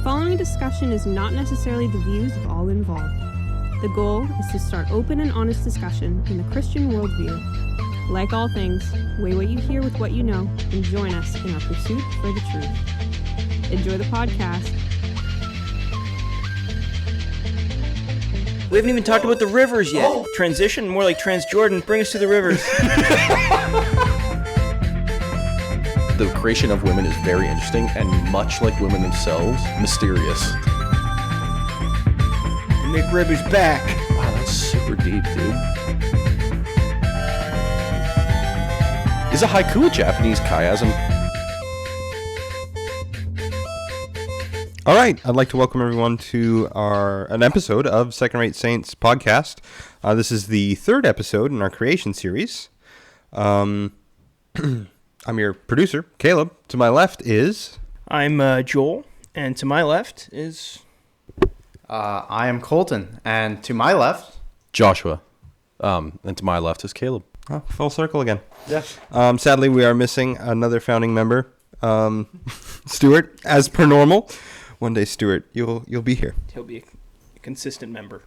following discussion is not necessarily the views of all involved. The goal is to start open and honest discussion in the Christian worldview. Like all things, weigh what you hear with what you know and join us in our pursuit for the truth. Enjoy the podcast. We haven't even talked about the rivers yet. Transition, more like Transjordan. Bring us to the rivers. The creation of women is very interesting and, much like women themselves, mysterious. McRib is back. Wow, that's super deep, dude. Is a haiku a Japanese chiasm? All right, I'd like to welcome everyone to an episode of Second Rate Saints podcast. This is the third episode in our creation series. I'm your producer, Caleb. To my left is... I'm Joel, and to my left is... I am Colton, and to my left... Joshua. And to my left is Caleb. Oh, full circle again. Yeah. Sadly, we are missing another founding member, Stuart, as per normal. One day, Stuart, you'll be here. He'll be a consistent member.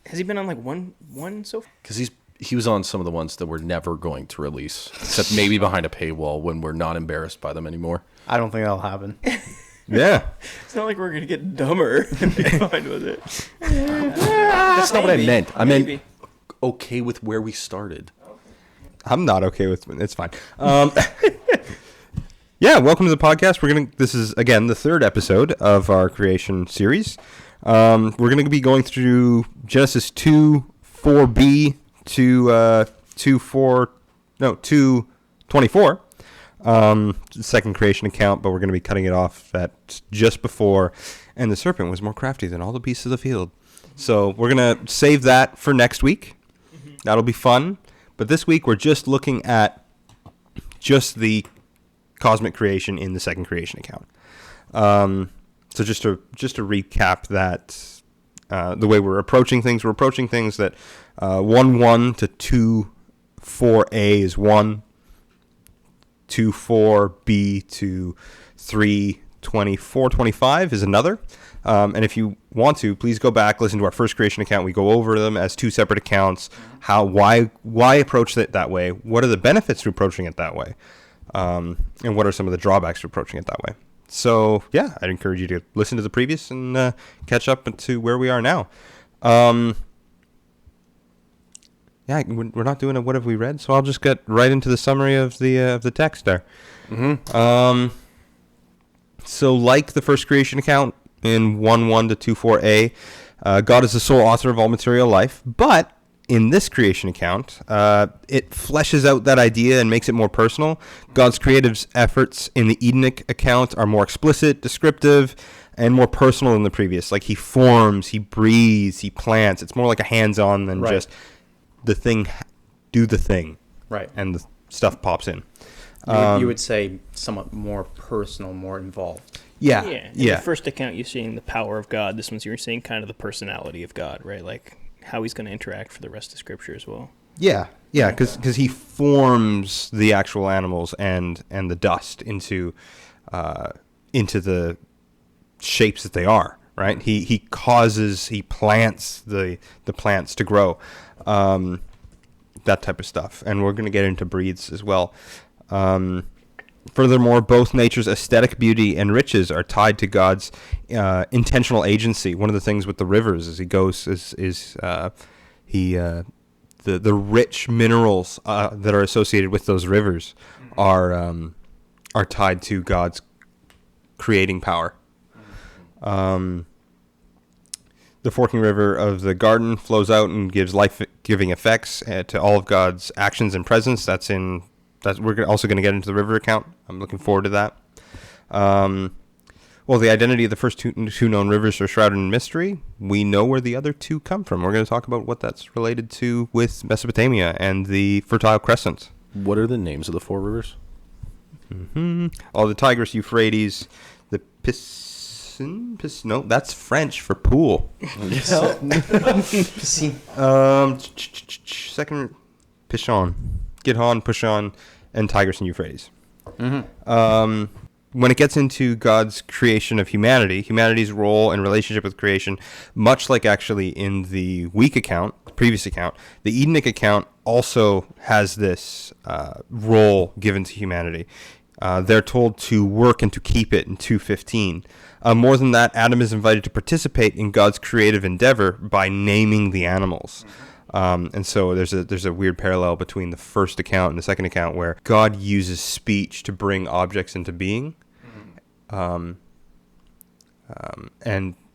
Has he been on like one so far? Because he was on some of the ones that we're never going to release, except maybe behind a paywall when we're not embarrassed by them anymore. I don't think that'll happen. Yeah. It's not like we're going to get dumber and be fine with it. That's not what I meant. I Maybe. meant okay with where we started. I'm not okay with it. It's fine. Yeah, welcome to the podcast. This is, again, the third episode of our creation series. We're going to be going through Genesis 2, 4b to 2:24, the second creation account, but we're going to be cutting it off at just before, and the serpent was more crafty than all the beasts of the field. So we're going to save that for next week. That'll be fun. But this week we're just looking at just the cosmic creation in the second creation account. So just to recap that, the way we're approaching things that 1:1 to 2:4a is 1, 2:4b to 3:24-25 is another. And if you want to, please go back, listen to our first creation account. We go over them as two separate accounts. Why approach it that way? What are the benefits to approaching it that way? And what are some of the drawbacks to approaching it that way? So, yeah, I'd encourage you to listen to the previous and catch up to where we are now. Yeah, we're not doing a what have we read, so I'll just get right into the summary of the text there. Mm-hmm. So, like the first creation account in 1:1 to 2:4a, God is the sole author of all material life, but in this creation account, it fleshes out that idea and makes it more personal. God's creative efforts in the Edenic account are more explicit, descriptive, and more personal than the previous. Like he forms, he breathes, he plants. It's more like a hands-on than just the thing, do the thing. Right. And the stuff pops in. You would say somewhat more personal, more involved. Yeah. In the first account, you're seeing the power of God. This one's you're seeing kind of the personality of God, right? Like how he's going to interact for the rest of Scripture as well. Yeah, because he forms the actual animals and the dust into the shapes that they are, right? He plants the plants to grow, that type of stuff. And we're going to get into breeds as well. Furthermore, both nature's aesthetic beauty and riches are tied to God's intentional agency. One of the things with the rivers as he goes the rich minerals that are associated with those rivers are tied to God's creating power. The forking river of the garden flows out and gives life-giving effects to all of God's actions and presence. We're also going to get into the river account. I'm looking forward to that. Well, the identity of the first two known rivers are shrouded in mystery. We know where the other two come from. We're going to talk about what that's related to with Mesopotamia and the Fertile Crescent. What are the names of the four rivers? Mm-hmm. Oh, the Tigris, Euphrates, the Piscine. No, that's French for pool. Second, Pishon. Gihon, Pishon, and Tigris and Euphrates. Mm-hmm. when it gets into God's creation of humanity, humanity's role and relationship with creation, much like actually in the weak account, the previous account, the Edenic account also has this role given to humanity. They're told to work and to keep it in 2:15. More than that, Adam is invited to participate in God's creative endeavor by naming the animals. And so there's a weird parallel between the first account and the second account where God uses speech to bring objects into being. And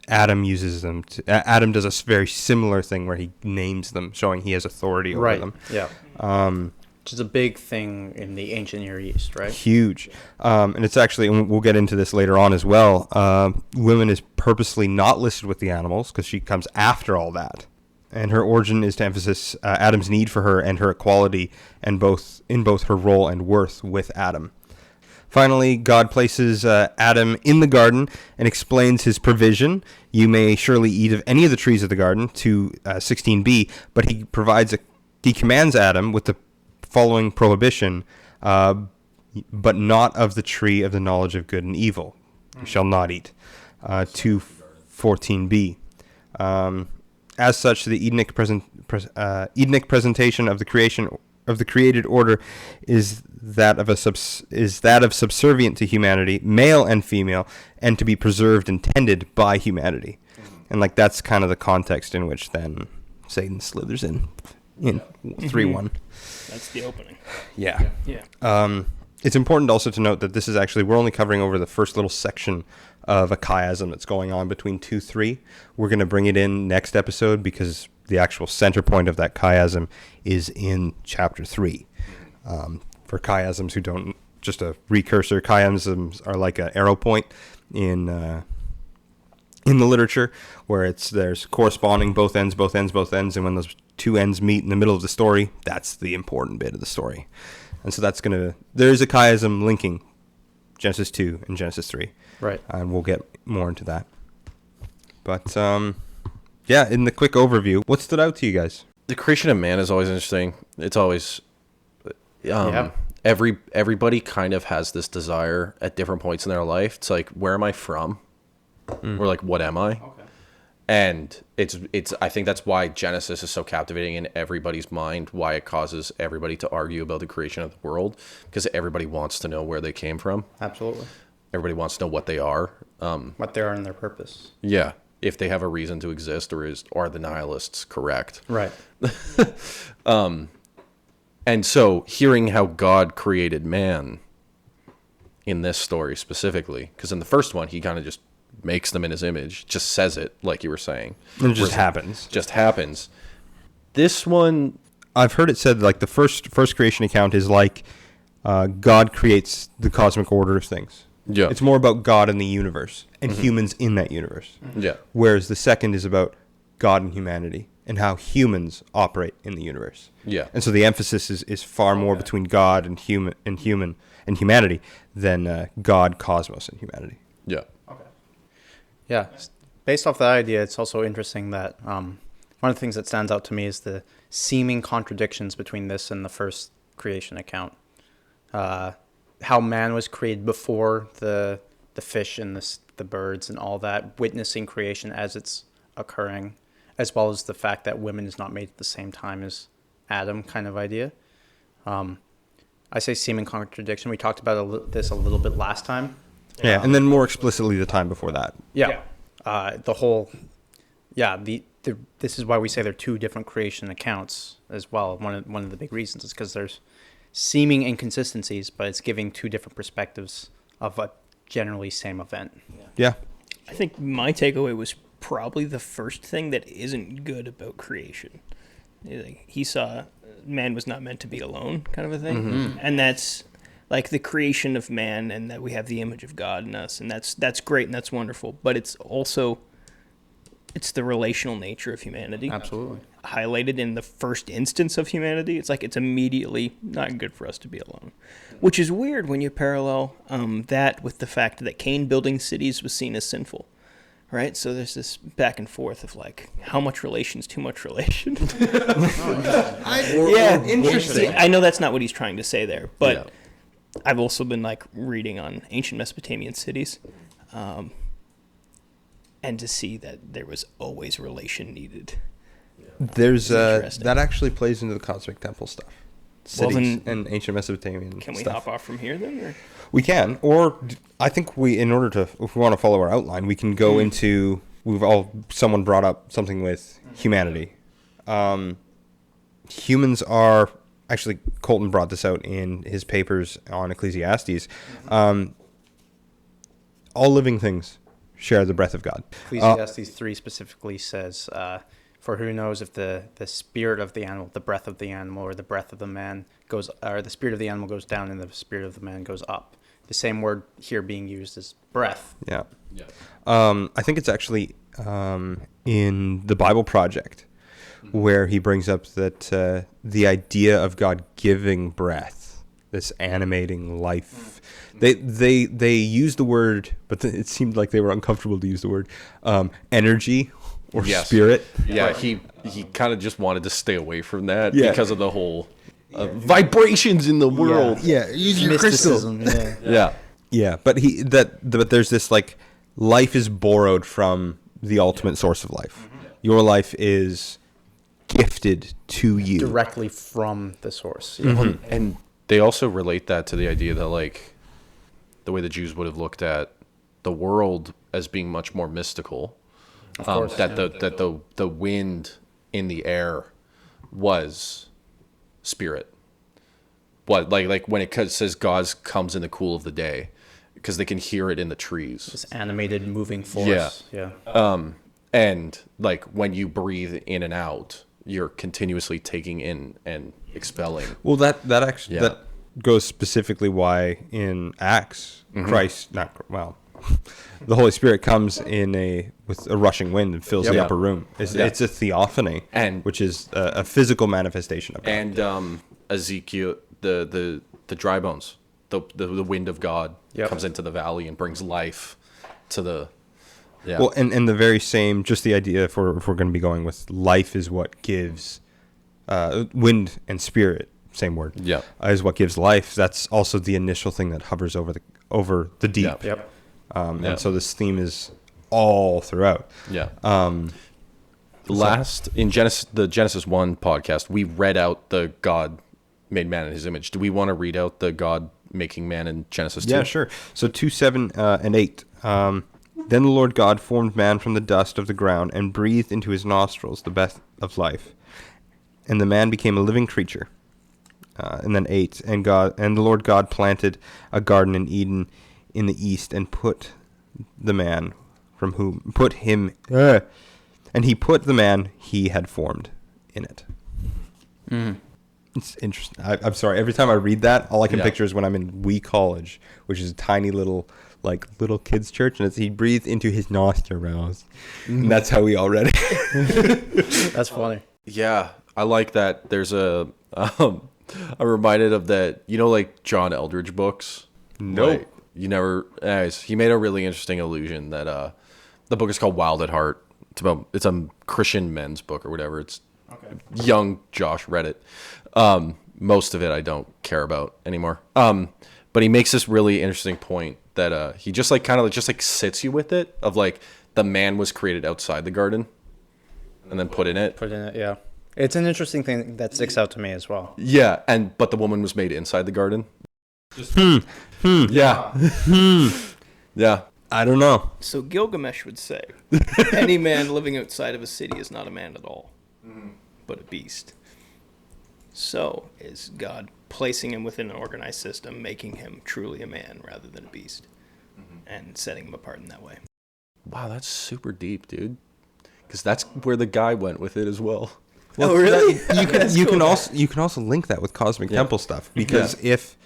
Adam uses them. Adam does a very similar thing where he names them, showing he has authority over them. Yeah. Which is a big thing in the ancient Near East, right? Huge. And it's actually, and we'll get into this later on as well, women is purposely not listed with the animals because she comes after all that. And her origin is to emphasize Adam's need for her and her equality and in both her role and worth with Adam. Finally, God places Adam in the garden and explains his provision. You may surely eat of any of the trees of the garden, to 16b, but he commands Adam with the following prohibition, but not of the tree of the knowledge of good and evil. You shall not eat. To 14b. As such, the Edenic presentation of the creation of the created order is that of subservient to humanity, male and female, and to be preserved and tended by humanity. And like that's kind of the context in which then Satan slithers in 3:1. That's the opening. Yeah. Yeah. It's important also to note that this is actually, we're only covering over the first little section of a chiasm that's going on between 2-3. We're going to bring it in next episode because the actual center point of that chiasm is in chapter 3. For chiasms who don't, just a precursor, chiasms are like an arrow point in the literature where there's corresponding both ends, and when those two ends meet in the middle of the story, that's the important bit of the story. And so there's a chiasm linking Genesis 2 and Genesis 3. Right. And we'll get more into that. But, yeah, in the quick overview, what stood out to you guys? The creation of man is always interesting. It's always... Everybody kind of has this desire at different points in their life. It's like, where am I from? Or like, what am I? Okay. And it's I think that's why Genesis is so captivating in everybody's mind, why it causes everybody to argue about the creation of the world, because everybody wants to know where they came from. Absolutely. Everybody wants to know what they are. What they are and their purpose. Yeah. If they have a reason to exist, or are the nihilists correct? Right. And so hearing how God created man in this story specifically, because in the first one, he kind of just makes them in his image, just says it, like you were saying. And it just happens. Just happens. This one... I've heard it said, like, the first creation account is like God creates the cosmic order of things. Yeah. It's more about God and the universe and humans in that universe. Yeah. Whereas the second is about God and humanity and how humans operate in the universe. Yeah. And so the emphasis is far more between God and humanity than God, cosmos, and humanity. Yeah. Okay. Yeah. Based off that idea, it's also interesting that one of the things that stands out to me is the seeming contradictions between this and the first creation account. How man was created before the fish and the birds and all that, witnessing creation as it's occurring, as well as the fact that women is not made at the same time as Adam kind of idea. I say seeming contradiction. We talked about this a little bit last time. Yeah, and then more explicitly the time before that. Yeah. This is why we say they're two different creation accounts as well. One of the big reasons is because there's seeming inconsistencies, but it's giving two different perspectives of a generally same event. Yeah. I think my takeaway was probably the first thing that isn't good about creation. He saw man was not meant to be alone, kind of a thing. Mm-hmm. And that's like the creation of man, and that we have the image of God in us, and that's great and that's wonderful. But it's the relational nature of humanity. Absolutely. Highlighted in the first instance of humanity. It's like it's immediately not good for us to be alone. Which is weird when you parallel that with the fact that Cain building cities was seen as sinful. Right? So there's this back and forth of like, how much relation is too much relation? Interesting. I know that's not what he's trying to say there, but I've also been like reading on ancient Mesopotamian cities, and to see that there was always relation needed. There's Interesting. that actually plays into the cosmic temple stuff. Well, Cities then, and ancient Mesopotamian can we stuff. hop off from here then? Or? We can, or I think in order to, if we want to follow our outline, we can go into. Someone brought up something with humanity. Humans are actually, Colton brought this out in his papers on Ecclesiastes. All living things share the breath of God. Ecclesiastes 3 specifically says, for who knows if the spirit of the animal, the breath of the animal, or the breath of the man goes, or the spirit of the animal goes down and the spirit of the man goes up. The same word here being used is breath. Yeah. I think it's actually in the Bible Project where he brings up that the idea of God giving breath, this animating life. They use the word, but it seemed like they were uncomfortable to use the word energy or spirit. Yeah, he kind of just wanted to stay away from that because of the whole vibrations in the world. Yeah, use your crystal. Yeah. But there's this like life is borrowed from the ultimate source of life. Your life is gifted to you Directly from the source. And they also relate that to the idea that like the way the Jews would have looked at the world as being much more mystical. Of course, that the wind in the air was spirit. What like when it says God comes in the cool of the day, because they can hear it in the trees. This animated moving force. Yeah. And like when you breathe in and out, you're continuously taking in and expelling. Well, that goes specifically why in Acts Christ the Holy Spirit comes with a rushing wind and fills the upper room. It's a theophany, which is a physical manifestation of God. And Ezekiel, the dry bones, the wind of God comes into the valley and brings life to the. Yeah. Well, and the very same, just the idea, if we're going to be going with life is what gives wind and spirit, same word, is what gives life. That's also the initial thing that hovers over the deep. And so this theme is all throughout. In the Genesis 1 podcast, we read out the God made man in his image. Do we want to read out the God making man in Genesis 2? Yeah, sure. So 2, 7, and 8. Then the Lord God formed man from the dust of the ground and breathed into his nostrils the breath of life. And the man became a living creature. And then 8. And the Lord God planted a garden in Eden in the east and put the man and he put the man he had formed in it. It's interesting. I'm sorry. Every time I read that, all I can picture is when I'm in Wee College, which is a tiny little kids' church, and he breathed into his nostrils, and that's how we all read it. That's funny. Yeah, I like that. There's I'm reminded of that. Like John Eldridge books. Nope. You never. He made a really interesting allusion that the book is called Wild at Heart. It's a Christian men's book or whatever. It's young Josh read it. Most of it I don't care about anymore. But he makes this really interesting point that he just sits you with it of like the man was created outside the garden and then put in it. Yeah. It's an interesting thing that sticks out to me as well. Yeah, but the woman was made inside the garden. Yeah. Yeah. I don't know. So Gilgamesh would say, any man living outside of a city is not a man at all, but a beast. So is God placing him within an organized system, making him truly a man rather than a beast, and setting him apart in that way. Wow, that's super deep, dude. Because that's where the guy went with it as well. Oh, really? You can also link that with cosmic temple stuff, because if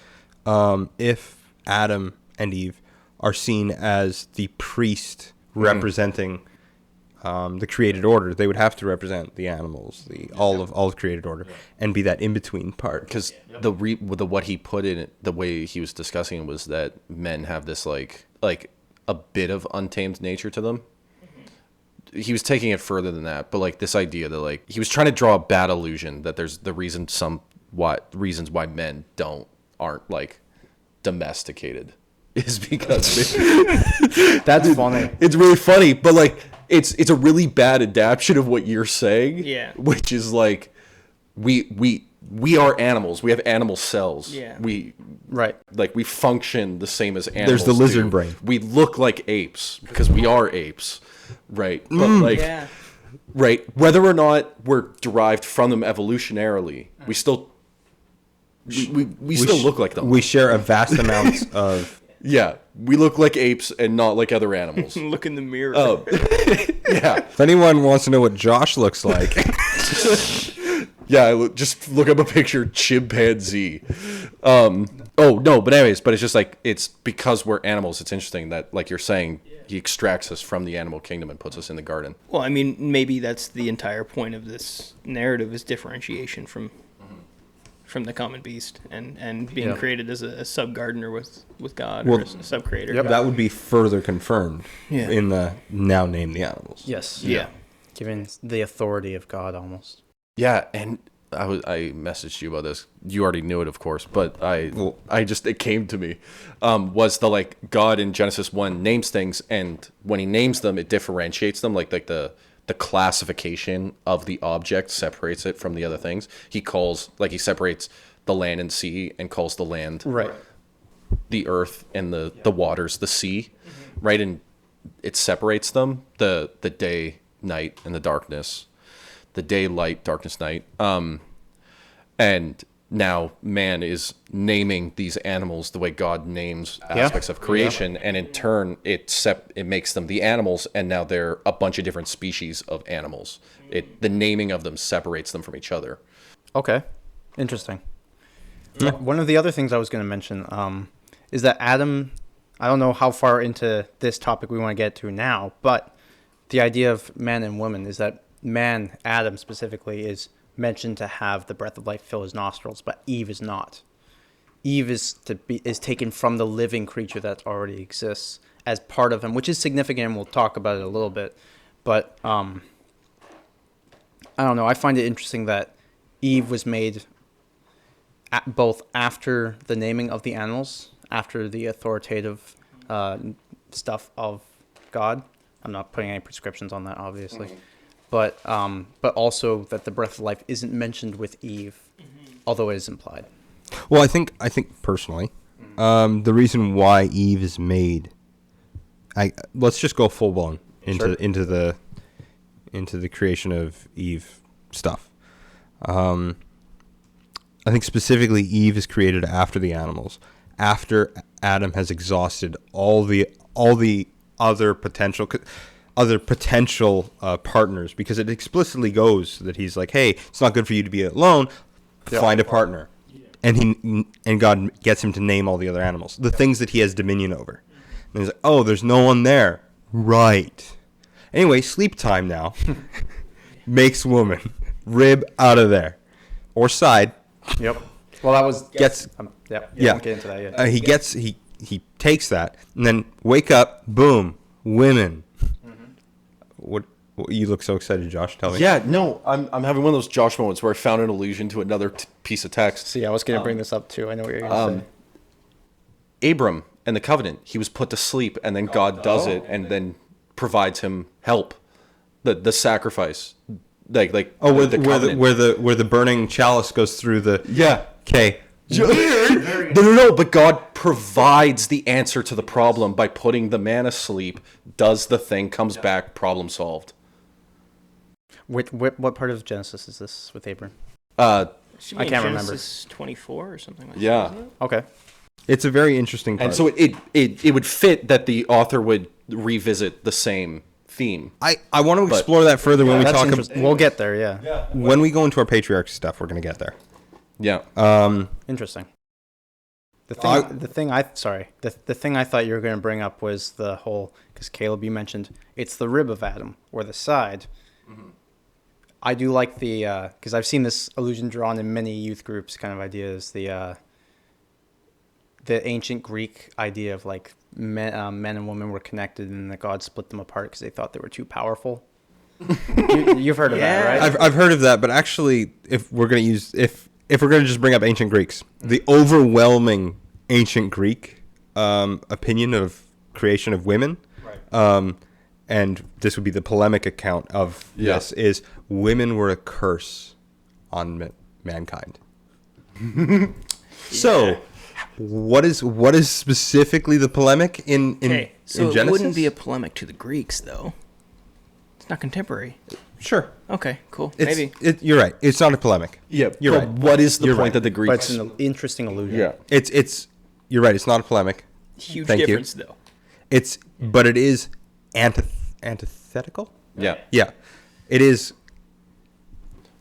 Adam and Eve are seen as the priest representing the created order, they would have to represent the animals, all of created order, and be that in between part. Because what he put in it, the way he was discussing it, was that men have this like a bit of untamed nature to them. He was taking it further than that, but like this idea that like he was trying to draw a bad illusion that there's the reasons why men aren't like domesticated is because That's funny. it's really funny, but like it's a really bad adaptation of what you're saying. Yeah. Which is like we are animals. We have animal cells. Yeah. Right. Like we function the same as animals. There's the lizard do. brain. We look like apes because we are apes, right? But like, Yeah. right, whether or not we're derived from them evolutionarily, we still we still look like them. We share a vast amount of. Yeah, we look like apes and not like other animals. Look in the mirror. Oh, yeah, If anyone wants to know what Josh looks like, yeah. Just look up a picture, chimpanzee. Oh no, but anyways, but it's just like it's because we're animals. It's interesting that, like you're saying, he extracts us from the animal kingdom and puts us in the garden. Well, I mean, maybe that's the entire point of this narrative is differentiation from the common beast and being created as a sub gardener with God Well, or a sub creator. that would be further confirmed Yeah. in the now name the animals. Yes. Yeah. Given the authority of God almost. Yeah, and I messaged you about this. You already knew it, of course, but it came to me. Was the like God in Genesis 1 names things, and when he names them, it differentiates them, like the classification of the object separates it from the other things. He separates the land and sea and calls the land Right. the earth and the waters the sea, right? And it separates them, the day, night, and the darkness. The day, light, darkness, night. And now man is naming these animals the way God names aspects of creation, and in turn it makes them the animals, and now they're a bunch of different species of animals. The naming of them separates them from each other. Okay. Interesting. One of the other things I was going to mention is that Adam, I don't know how far into this topic we want to get to now, but the idea of man and woman is that man, Adam specifically, is mentioned to have the breath of life fill his nostrils, but Eve is not. Eve is taken from the living creature that already exists as part of him, which is significant, and we'll talk about it a little bit. But I don't know. I find it interesting that Eve was made both after the naming of the animals, after the authoritative stuff of God. I'm not putting any prescriptions on that, obviously. But also that the breath of life isn't mentioned with Eve, although it is implied. Well, I think personally, the reason why Eve is made, let's just go full blown into the creation of Eve stuff. I think specifically Eve is created after the animals, after Adam has exhausted all the other potential partners, because it explicitly goes that he's like, hey, it's not good for you to be alone, find a partner. And God gets him to name all the other animals, the things that he has dominion over. And he's like, oh, there's no one there. Right. Anyway, sleep time now. Makes woman. Rib out of there. Or side. Yep. Well, that was Gets yeah. yeah. Won't get into that yet. He takes that and then wake up, boom, women. What you look so excited, Josh? Tell me. Yeah, no, I'm having one of those Josh moments where I found an allusion to another piece of text. See, I was going to bring this up too. I know what you're going to say. Abram and the covenant, he was put to sleep, and then God does it, and then provides him help, the sacrifice, like where the covenant. where the burning chalice goes through the Yeah. okay. No, but God provides the answer to the problem by putting the man asleep, does the thing, comes back, problem solved. What part of Genesis is this with Abram? Uh, I can't remember. Genesis 24 or something like Yeah. that. Isn't it? Okay. It's a very interesting part. and so it would fit that the author would revisit the same theme. I want to explore that further when we That's talk interesting. We'll get there, yeah. when we go into our patriarch stuff. We're going to get there. Yeah. Interesting. The thing I thought you were going to bring up was the whole, because Caleb, you mentioned it's the rib of Adam or the side. Mm-hmm. I do like the because I've seen this allusion drawn in many youth groups kind of ideas, the ancient Greek idea of like men and women were connected and that God split them apart because they thought they were too powerful. You've heard of that, right? I've heard of that, but actually, if we're going to just bring up ancient Greeks, the overwhelming ancient Greek opinion of creation of women. And this would be the polemic account of this, is women were a curse on mankind. So, what is specifically the polemic in so Genesis? it wouldn't be a polemic to the Greeks, though. It's not contemporary. Sure. Okay, cool. Maybe. You're right. It's not a polemic. Yeah, You're right. What is the You're point right. that the But Greeks? it's an interesting illusion. Yeah. It's you're right. It's not a polemic. Huge Thank you. difference, though. But it is antithetical. Yeah. Yeah, it is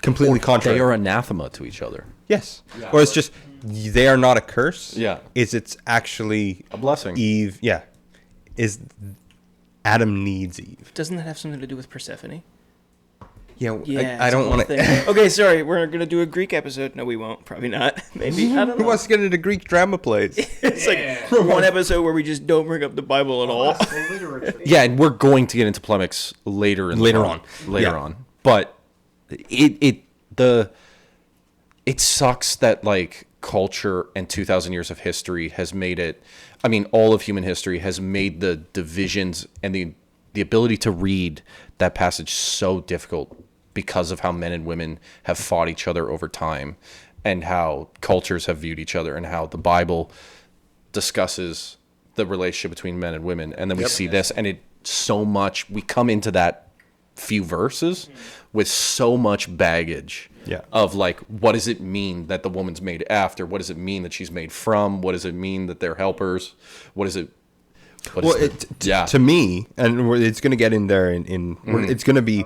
completely contrary. They are anathema to each other. Yes. Or it's just they are not a curse. Yeah. It's actually A blessing. Eve. Yeah. Is Adam needs Eve. Doesn't that have something to do with Persephone? Yeah. Yeah. I don't want to. Okay, sorry. We're going to do a Greek episode. No, we won't. Probably not. Maybe. I don't Who know. wants to get into Greek drama plays? It's like one episode where we just don't bring up the Bible at all. Yeah, and we're going to get into polemics later on. But it sucks that like culture and 2,000 years of history has made it. I mean, all of human history has made the divisions and the ability to read that passage so difficult because of how men and women have fought each other over time, and how cultures have viewed each other, and how the Bible discusses the relationship between men and women. And then we see this, and we come into that few verses with so much baggage of like, what does it mean that the woman's made after? What does it mean that she's made from? What does it mean that they're helpers? What is it? To me, and it's going to get in there it's going to be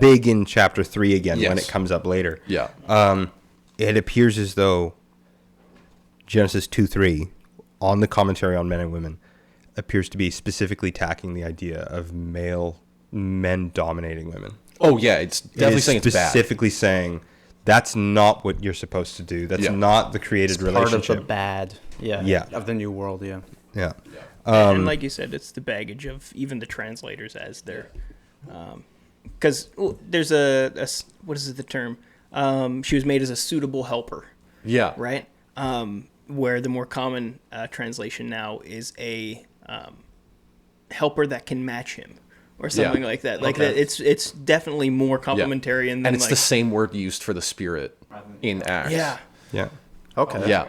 big in chapter 3 again when it comes up later. Yeah. It appears as though Genesis 2:3 on the commentary on men and women appears to be specifically attacking the idea of men dominating women. Oh yeah, it's definitely saying it's bad. Specifically saying that's not what you're supposed to do. That's not the created relationship. Part of the bad, of the new world, Yeah. And like you said, it's the baggage of even the translators as they're, because there's a what is it, the term? She was made as a suitable helper. Yeah. Right. Where the more common translation now is a helper that can match him, or something like that. Like that, it's definitely more complimentary, and it's the same word used for the Spirit in Acts. Yeah. Okay. Yeah.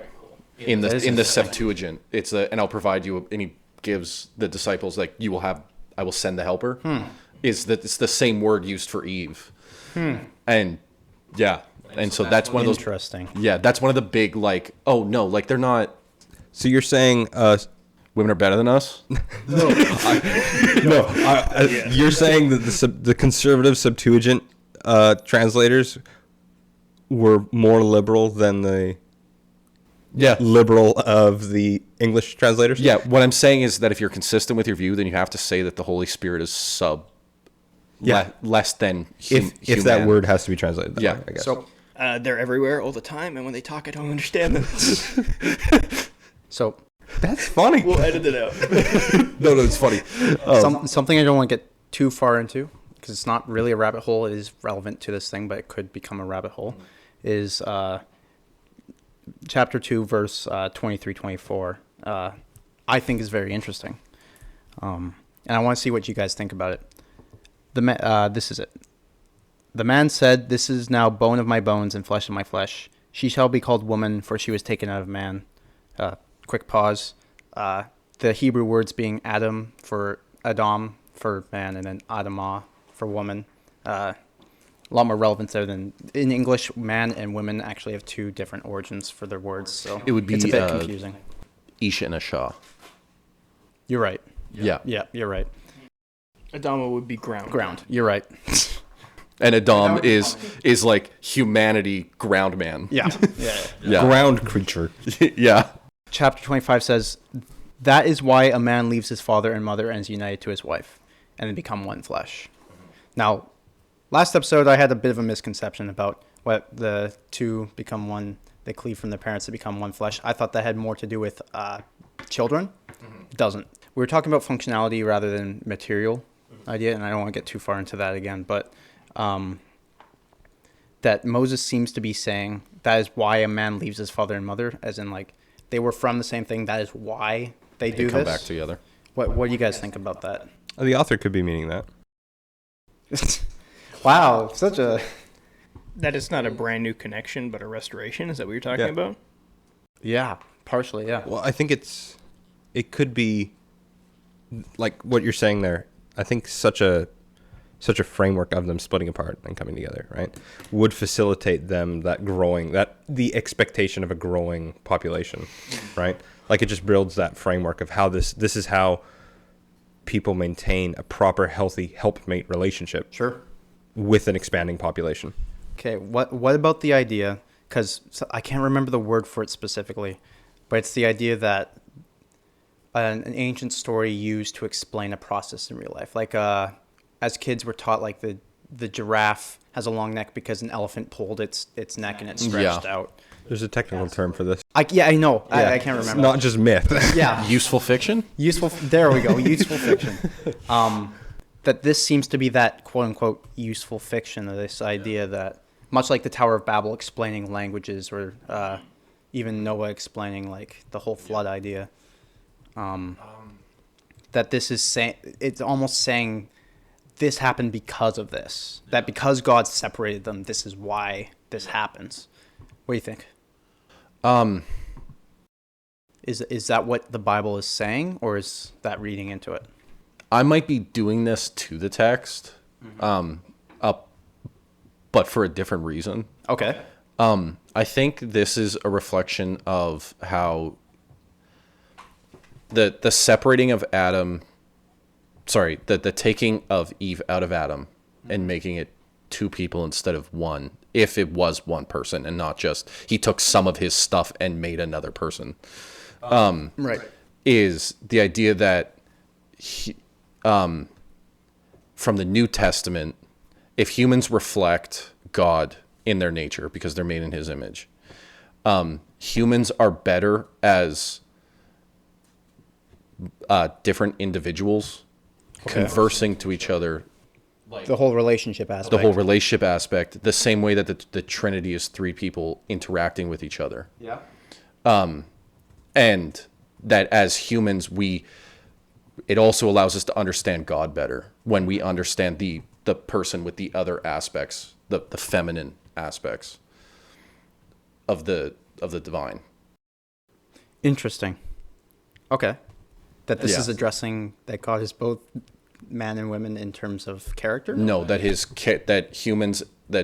In the Septuagint, it's and I'll provide you, and he gives the disciples like, I will send the helper. Is that it's the same word used for Eve. And and so that's one of those interesting. Yeah, that's one of the big like, oh no, like they're not. So you're saying women are better than us? You're saying that the conservative Septuagint translators were more liberal than the liberal of the English translators? Yeah, what I'm saying is that if you're consistent with your view, then you have to say that the Holy Spirit is less than if that word has to be translated that way, I guess. So they're everywhere all the time, and when they talk, I don't understand them. So that's funny. We'll edit it out. No, it's funny. Something I don't want to get too far into, because it's not really a rabbit hole. It is relevant to this thing, but it could become a rabbit hole. Is chapter 2, verse 23-24. I think is very interesting, and I want to see what you guys think about it. This is it. The man said, "This is now bone of my bones and flesh of my flesh. She shall be called woman, for she was taken out of man." Quick pause. The Hebrew words being Adam for man, and then Adamah for woman. A lot more relevance there than in English. Man and women actually have two different origins for their words, so it would be it's a bit confusing. Isha and Asha. You're right. Yeah, you're right. Adama would be ground. Ground. You're right. And Adam is like humanity, ground man. Yeah. Ground creature. Yeah. Chapter 25 says, "That is why a man leaves his father and mother and is united to his wife, and they become one flesh." Now, last episode I had a bit of a misconception about what the two become one. They cleave from their parents to become one flesh. I thought that had more to do with children. It doesn't. We were talking about functionality rather than material idea, and I don't want to get too far into that again, but that Moses seems to be saying that is why a man leaves his father and mother, as in like they were from the same thing. That is why they do come this. back together. What do you guys think about that? The author could be meaning that. Wow, such a... That it's not a brand new connection, but a restoration. Is that what you're talking Yeah. about? Yeah, partially, yeah. Well, I think it could be like what you're saying there. I think such a framework of them splitting apart and coming together, right, would facilitate them the expectation of a growing population, right? Like it just builds that framework of how this is how people maintain a proper, healthy helpmate relationship. Sure. With an expanding population. Okay, what about the idea, because I can't remember the word for it specifically, but it's the idea that an ancient story used to explain a process in real life. Like as kids we're taught like the giraffe has a long neck because an elephant pulled its neck and it stretched out. There's a technical term for this. I know. Yeah. I can't It's remember. not just myth. Yeah. Useful fiction? There we go. Useful fiction. That this seems to be that quote unquote useful fiction, or this idea that much like the Tower of Babel explaining languages, or even Noah explaining like the whole flood idea, that this is saying, it's almost saying this happened because of this, that because God separated them, this is why this happens. What do you think? Is that what the Bible is saying, or is that reading into it? I might be doing this to the text, but for a different reason. Okay. I think this is a reflection of how the separating of Adam, the taking of Eve out of Adam and making it two people instead of one, if it was one person and not just he took some of his stuff and made another person, Right. is the idea that from the New Testament, if humans reflect God in their nature because they're made in his image, humans are better as different individuals conversing to each other. The whole relationship aspect. The whole relationship aspect, the same way that the Trinity is three people interacting with each other. Yeah. And that as humans, it also allows us to understand God better when we understand the person with the other aspects, the feminine aspects of the divine. Interesting. Okay. That this Yeah. is addressing that God is both man and women in terms of character? No, that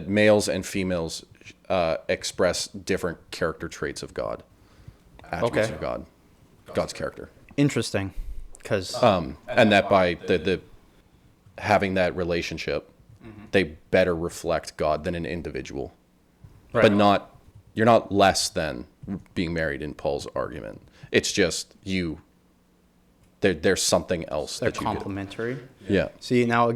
males and females express different character traits of God, attributes of God, God's character. Interesting. Because And that by the having that relationship, they better reflect God than an individual. Right. But you're not less than being married in Paul's argument. It's just there's something else they're that you get. complementary. Yeah. See, now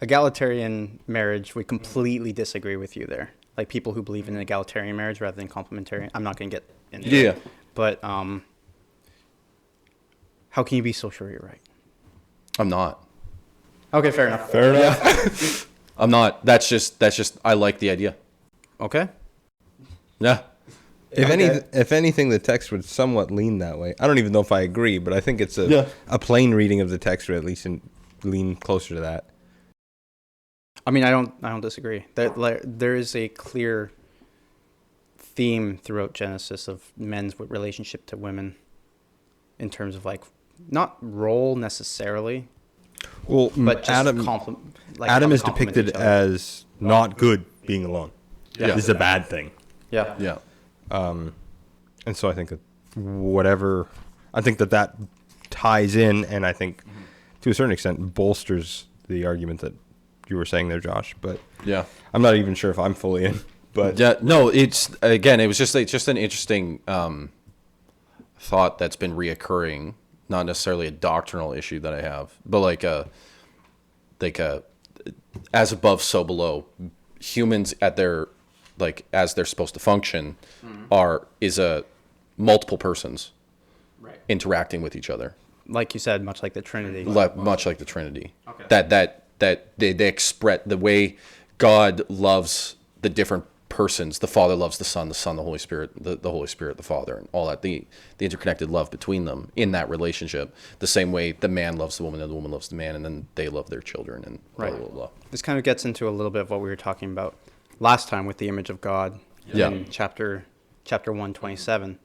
egalitarian marriage, we completely disagree with you there. Like people who believe in an egalitarian marriage rather than complementarian. I'm not going to get into Yeah. it. But how can you be so sure you're right? I'm not. Okay, fair enough. Fair enough. I'm not. That's just I like the idea. Okay. Yeah. If anything, the text would somewhat lean that way. I don't even know if I agree, but I think it's a plain reading of the text, or at least lean closer to that. I mean, I don't disagree. There is a clear theme throughout Genesis of men's relationship to women in terms of like not role necessarily, Well, but just Adam is depicted as not good being alone. Yeah. This is a bad thing. yeah. Yeah. And so I think that ties in, and I think to a certain extent bolsters the argument that you were saying there, Josh. But Yeah. I'm not even sure if I'm fully in. But Yeah. No, it's just an interesting thought that's been reoccurring. Not necessarily a doctrinal issue that I have, but like a as above, so below. Humans at their as they're supposed to function is a multiple persons interacting with each other, Like you said, much like the Trinity. much like the Trinity. Okay. That they express the way God loves the different persons. The Father loves the Son, the Holy Spirit, the Holy Spirit, the Father, and all that. The interconnected love between them in that relationship. The same way the man loves the woman and the woman loves the man, and then they love their children and blah, blah, blah, blah. This kind of gets into a little bit of what we were talking about last time with the image of God in chapter 127.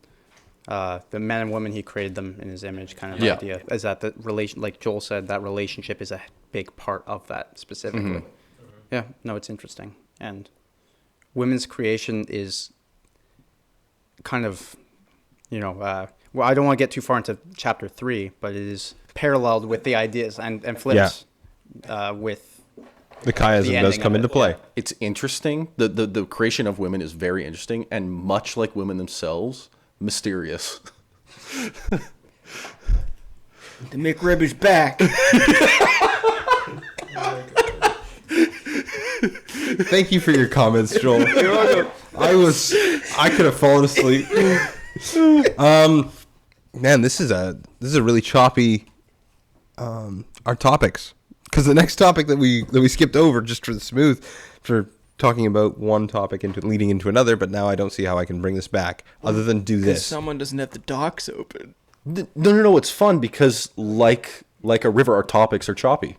The man and woman, he created them in his image kind of idea. Is that the relation, like Joel said, that relationship is a big part of that specifically. Mm-hmm. Yeah, no, it's interesting. And women's creation is kind of, well, I don't want to get too far into chapter 3, but it is paralleled with the ideas and flips with The chiasm does come into play. It's interesting. The creation of women is very interesting, and much like women themselves, mysterious. The McRib is back. Thank you for your comments, Joel. I could have fallen asleep. Man, this is a really choppy our topics, because the next topic that we skipped over just for the smooth, for talking about one topic into leading into another, but now I don't see how I can bring this back other than do this. Someone doesn't have the docks open. No. It's fun because like a river, our topics are choppy.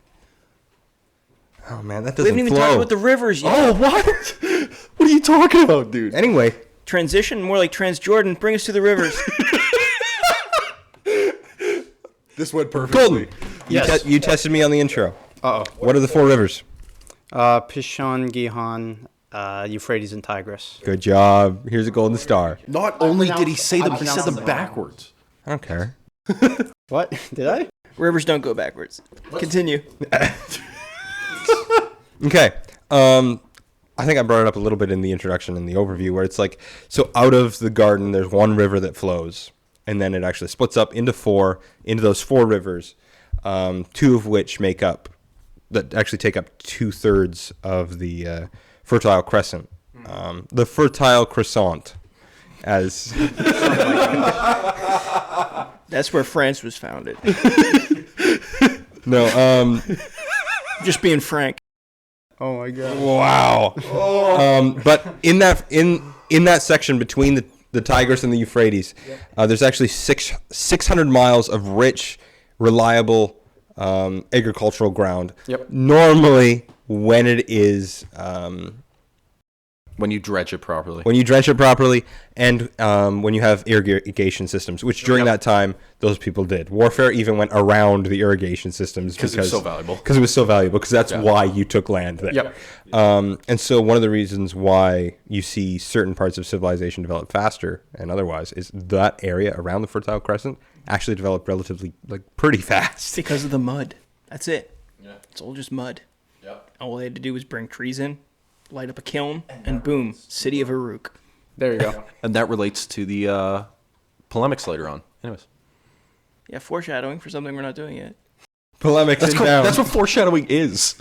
Oh man, that We doesn't haven't even flow. talked about the rivers yet. Oh, what? What are you talking about, dude? Anyway, Transition, more like Transjordan. Bring us to the rivers. This went perfectly. Golden. Yes. You tested me on the intro. Uh-oh. What are the 4 rivers? Pishon, Gihon, Euphrates, and Tigris. Good job. Here's a golden star. Not only did he say them, he said them backwards. I don't care. What? Did I? Rivers don't go backwards. Continue. Okay. I think I brought it up a little bit in the introduction and the overview, where it's like, so out of the garden, there's one river that flows, and then it actually splits up into those 4 rivers, 2 of which take up 2/3 of the Fertile Crescent. The Fertile Crescent, as That's where France was founded. no, Just being frank. Oh my god. wow. But in that section between the Tigris and the Euphrates, there's actually 600 miles of rich, reliable agricultural ground. Yep. Normally, when it is When you dredge it properly. when you drench it properly, and when you have irrigation systems, which during that time those people did. Warfare even went around the irrigation systems Because it was so valuable. Because it was so valuable. Because that's why you took land there. Yep. And so one of the reasons why you see certain parts of civilization develop faster and otherwise is that area around the Fertile Crescent actually developed relatively, pretty It's fast. because of the mud. That's it. Yeah. It's all just mud. Yep. All they had to do was bring trees in, light up a kiln, and boom, city of Uruk. There you go. And that relates to the polemics later on. Anyways. Yeah, foreshadowing for something we're not doing yet. Polemics That's, down. that's what foreshadowing is.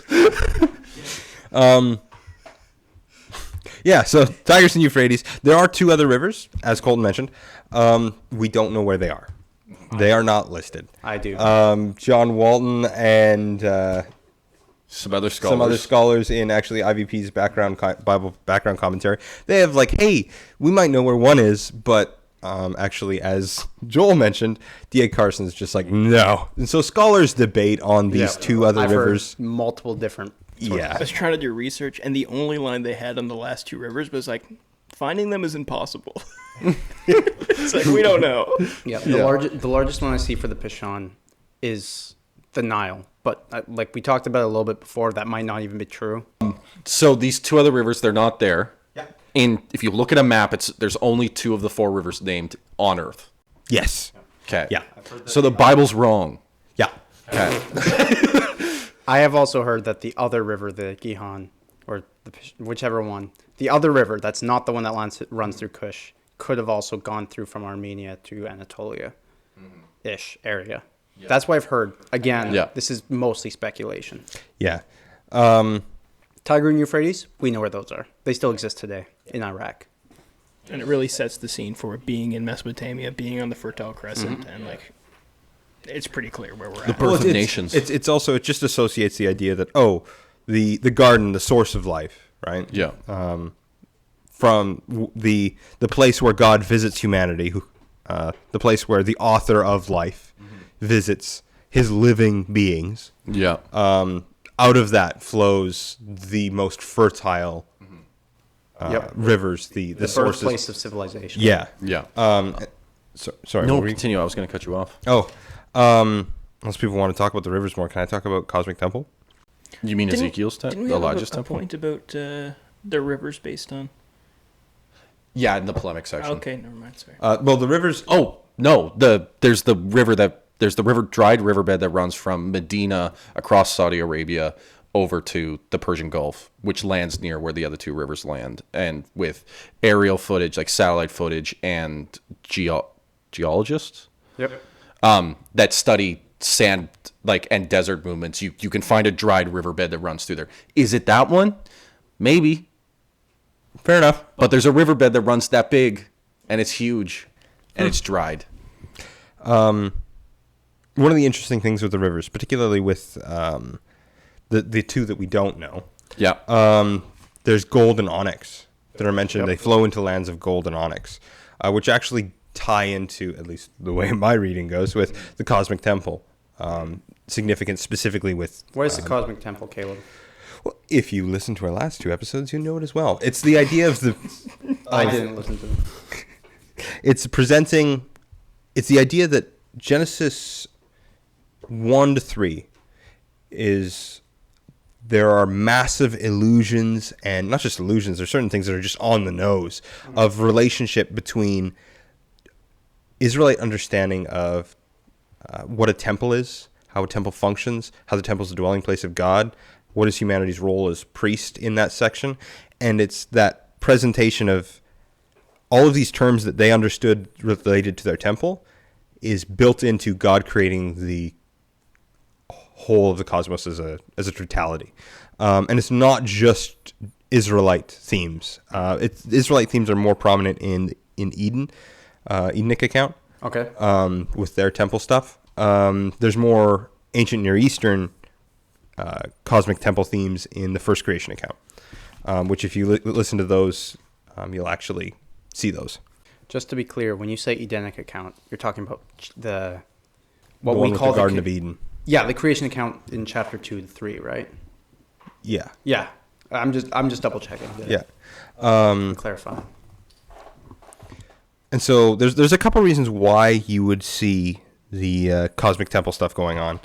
Yeah, so Tigris and Euphrates. There are 2 other rivers, as Colton mentioned. We don't know where they are. They are not listed. I do. John Walton and Some other some other scholars in actually IVP's Bible background commentary, they have hey, we might know where one is, but actually, as Joel mentioned, D.A. Carson's just no. And so scholars debate on these 2 other I've rivers. heard multiple different. I was trying to do research, and the only line they had on the last 2 rivers was finding them is impossible. It's we don't know. Yeah. The largest one I see for the Pishon is the Nile, but like we talked about a little bit before, that might not even be true. So these 2 other rivers, they're not there. Yeah. And if you look at a map, there's only 2 of the 4 rivers named on Earth. Yes. Okay. Yeah. So the Bible's wrong. Yeah. Okay. I have also heard that the other river, the Gihon, or whichever one, the other river that's not the one that runs through Kush, could have also gone through from Armenia to Anatolia-ish area. Yeah. That's what I've heard. Again, This is mostly speculation. Yeah. Tigris and Euphrates, we know where those are. They still exist today in Iraq. And it really sets the scene for being in Mesopotamia, being on the Fertile Crescent, and it's pretty clear where we're at. The birth of nations. It's also, it just associates the idea that the garden, the source of life, right? Yeah. from the place where God visits humanity, the place where the author of life visits his living beings. Yeah. Out of that flows the most fertile rivers, the sources. Birthplace of civilization. Yeah. Yeah. Sorry. No, what were you- continue. I was going to cut you off. Oh, unless people want to talk about the rivers more, can I talk about Cosmic Temple? You mean Ezekiel's Didn't temple? we have Elijah's a temple? point about the rivers based on? Yeah, in the polemic section. Okay, never mind. Sorry. Well, the rivers. Oh, no. There's the dried riverbed that runs from Medina across Saudi Arabia over to the Persian Gulf, which lands near where the other two rivers land, and with aerial footage, like satellite footage, and geologists that study sand and desert movements, you can find a dried riverbed that runs through there. Is it that one? Maybe. Fair enough. But there's a riverbed that runs that big, and it's huge, and it's dried. One of the interesting things with the rivers, particularly with the two that we don't know, there's gold and onyx that are mentioned. Yep. They flow into lands of gold and onyx, which actually tie into, at least the way my reading goes, with the Cosmic Temple. Significant specifically with... What is the Cosmic Temple, Caleb? Well, if you listen to our last two episodes, you know it as well. It's the idea of the... I didn't listen to them. It's presenting... It's the idea that Genesis 1 to 3 is... There are massive illusions, and not just illusions, there's certain things that are just on the nose, of relationship between Israelite understanding of what a temple is, how a temple functions, how the temple is the dwelling place of God, what is humanity's role as priest in that section, and it's that presentation of all of these terms that they understood related to their temple is built into God creating the whole of the cosmos as a totality, and it's not just Israelite themes. Israelite themes are more prominent in Eden, Edenic account. Okay. With their temple stuff. There's more ancient Near Eastern cosmic temple themes in the first creation account, which if you listen to those, you'll actually see those. Just to be clear, when you say Edenic account, you're talking about the we call the Garden of Eden. Yeah, the creation account in chapter 2 to 3, right? Yeah. Yeah. I'm just double checking. Yeah. Clarify. And so there's a couple reasons why you would see the Cosmic Temple stuff going on.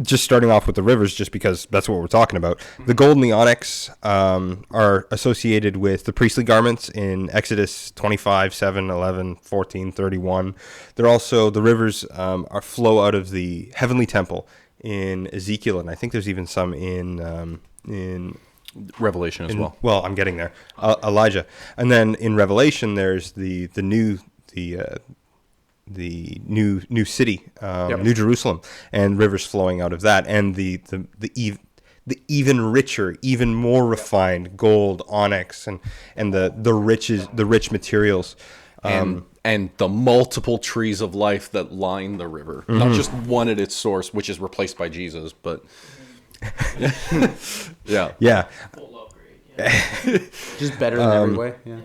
Just starting off with the rivers, just because that's what we're talking about. The gold and the onyx are associated with the priestly garments in Exodus 25, 7, 11, 14, 31. They're also, the rivers flow out of the heavenly temple in Ezekiel, and I think there's even some in Revelation as well. Well, I'm getting there. Elijah. And then in Revelation, there's the new city, New Jerusalem, and rivers flowing out of that, and the even richer, even more refined gold, onyx, and the rich materials, and the multiple trees of life that line the river, not just one at its source, which is replaced by Jesus, but yeah. Full upgrade. Yeah. Just better in every way. Yeah.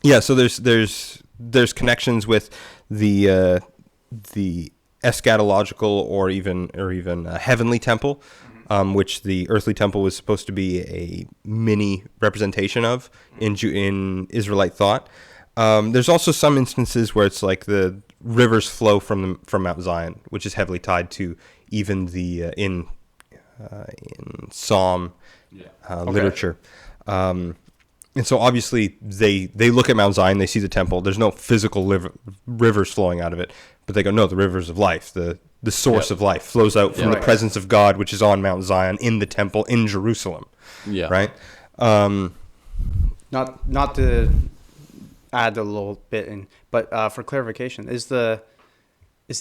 Yeah, so there's connections with the eschatological or even heavenly temple, which the earthly temple was supposed to be a mini representation of in Israelite thought. There's also some instances where it's like the rivers flow from Mount Zion, which is heavily tied to even the in Psalm literature. And so obviously they look at Mount Zion, they see the temple. There's no physical rivers flowing out of it, but they go, no, the rivers of life, the source of life flows out from the presence of God, which is on Mount Zion in the temple in Jerusalem. Yeah. Right. Not to add a little bit in, but for clarification, is the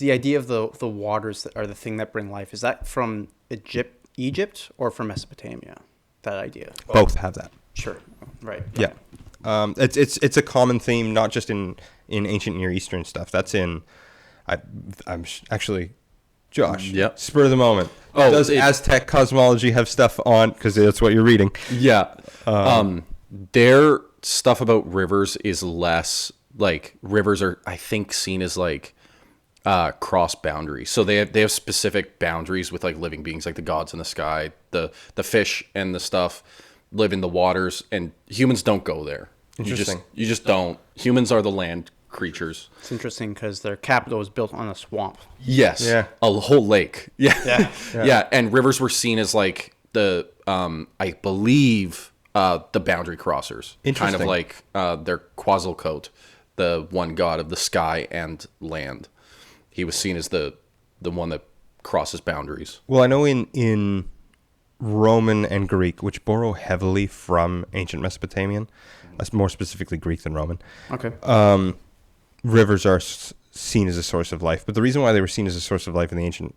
idea of the waters that are the thing that bring life, is that from Egypt or from Mesopotamia? That idea. Both have that. Sure. Right. Yeah. It's a common theme, not just in ancient Near Eastern stuff. That's in. I'm actually, Josh. Yep. Spur of the moment. Does Aztec cosmology have stuff on? Because that's what you're reading. Yeah. their stuff about rivers is less like rivers are, I think, seen as like cross boundaries. So they have specific boundaries with like living beings, like the gods in the sky, the fish and the stuff live in the waters, and humans don't go there. Interesting. You just don't. Humans are the land creatures. It's interesting because their capital is built on a swamp. Yes. Yeah. A whole lake. Yeah. Yeah. Yeah. And rivers were seen as like the, I believe, the boundary crossers. Kind of Interesting. like their Quetzalcoatl, the one god of the sky and land. He was seen as the one that crosses boundaries. Well, I know in Roman and Greek, which borrow heavily from ancient Mesopotamian, more specifically Greek than Roman, Okay. rivers are seen as a source of life. But the reason why they were seen as a source of life in the ancient,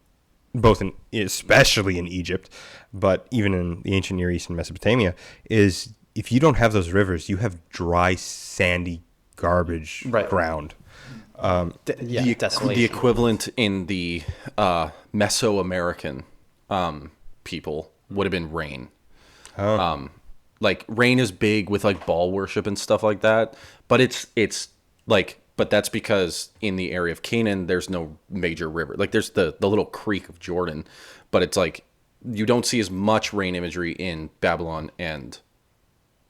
especially in Egypt, but even in the ancient Near East and Mesopotamia, is if you don't have those rivers, you have dry, sandy, garbage Right. ground. The desolation. equivalent in the Mesoamerican people would have been rain. Like rain is big with like Baal worship and stuff like that, but it's like, but that's because in the area of Canaan there's no major river. Like there's the little creek of Jordan, but it's like you don't see as much rain imagery in Babylon and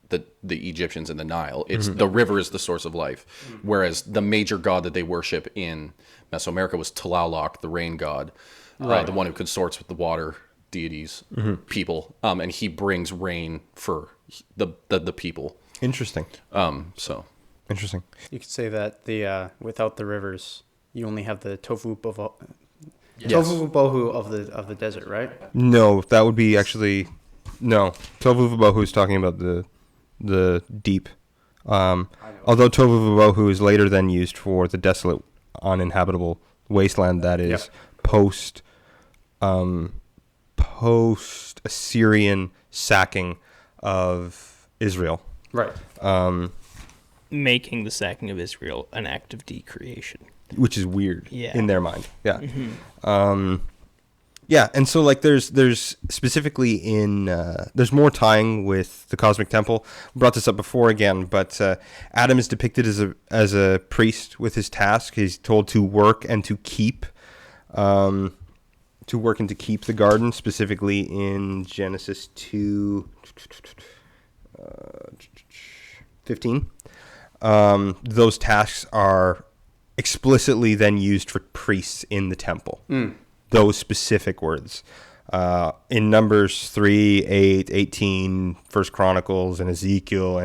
the Egyptians in the Nile. It's the river is the source of life, whereas the major god that they worship in Mesoamerica was Tlaloc, the rain god, the one who consorts with the water deities, people, and he brings rain for the people. Interesting. So Interesting. You could say that the without the rivers, you only have the tofu bohu of the desert, right? No, that would be actually no. Tovu Vabohu is talking about the deep. Although Tovu Vabohu is later then used for the desolate, uninhabitable wasteland that is post Assyrian sacking of Israel. Right. Making the sacking of Israel an act of decreation. Which is weird in their mind. Yeah. Yeah, and so like there's specifically in there's more tying with the cosmic temple. We brought this up before again, but Adam is depicted as a priest with his task. He's told to work and to keep the garden, specifically in Genesis 2:15. Those tasks are explicitly then used for priests in the temple. Those specific words. In Numbers 3, 8, 18, 1 Chronicles, and Ezekiel,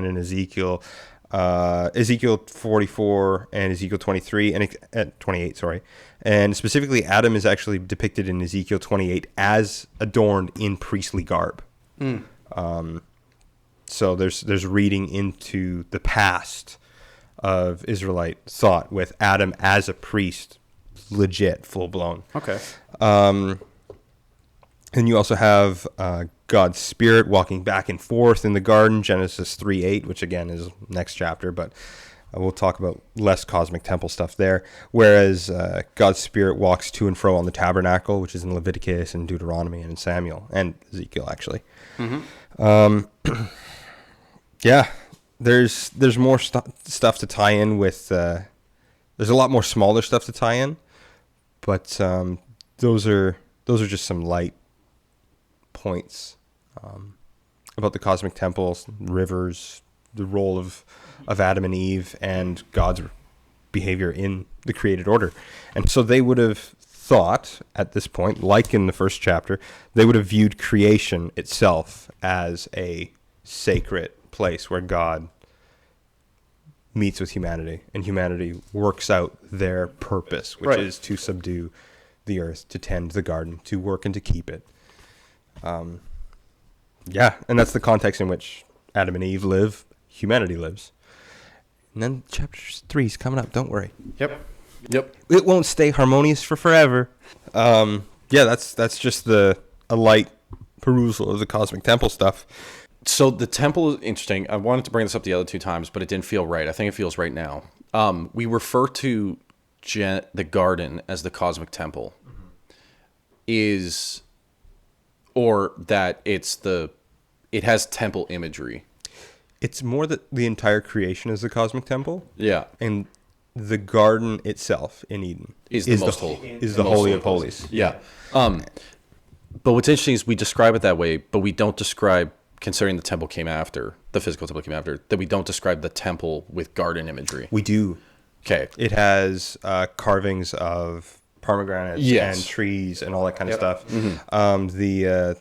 Ezekiel 44 and Ezekiel 23 and 28, sorry. And specifically, Adam is actually depicted in Ezekiel 28 as adorned in priestly garb. So there's reading into the past of Israelite thought with Adam as a priest, legit, full blown. Okay. And you also have God's Spirit walking back and forth in the garden, Genesis 3:8, which again is next chapter, but we'll talk about less cosmic temple stuff there. Whereas God's Spirit walks to and fro on the tabernacle, which is in Leviticus and Deuteronomy and in Samuel and Ezekiel, actually. Yeah, there's more stuff to tie in with. There's a lot more smaller stuff to tie in, but those are just some light points about the cosmic temples, rivers, the role of Adam and Eve, and God's behavior in the created order. And so they would have thought at this point, like in the first chapter, they would have viewed creation itself as a sacred place where God meets with humanity, and humanity works out their purpose, which is to subdue the earth, to tend the garden, to work and to keep it. Yeah, and that's the context in which Adam and Eve live, humanity lives. And then chapter 3 is coming up, don't worry. Yep. It won't stay harmonious for forever. Yeah, that's just a light perusal of the cosmic temple stuff. So the temple is interesting. I wanted to bring this up the other two times, but it didn't feel right. I think it feels right now. We refer to the garden as the cosmic temple. Or that it has temple imagery. it's more that the entire creation is the cosmic temple, Yeah. and the garden itself in Eden Is the most holy. Is the Holy of Holies. Yeah. But what's interesting is we describe it that way, but we don't describe, considering the temple came after, the physical temple came after, that we don't describe the temple with garden imagery. We do. Okay. It has carvings of pomegranates and trees and all that kind of stuff. The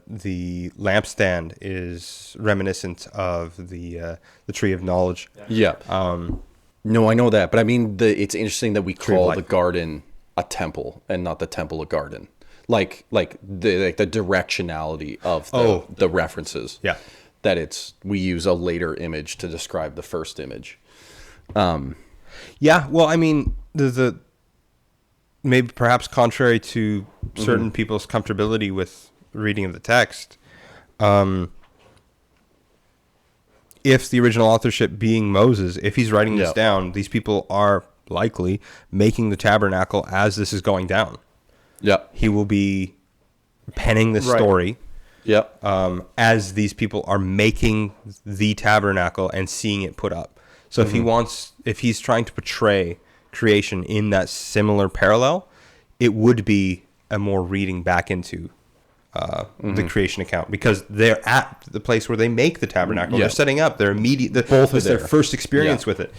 lampstand is reminiscent of the tree of knowledge. Yeah. No, I know that, but I mean, it's interesting that we call the garden a temple and not the temple a garden. Like the directionality of the references. Yeah. That we use a later image to describe the first image. Yeah, well, I mean, the maybe perhaps contrary to certain people's comfortability with reading of the text, if the original authorship being Moses, if he's writing this down, these people are likely making the tabernacle as this is going down. Yeah. He will be penning the story as these people are making the tabernacle and seeing it put up. So if he's trying to portray creation in that similar parallel, it would be a more reading back into the creation account, because they're at the place where they make the tabernacle. They're setting up. They're immediate. Both is their first experience with it,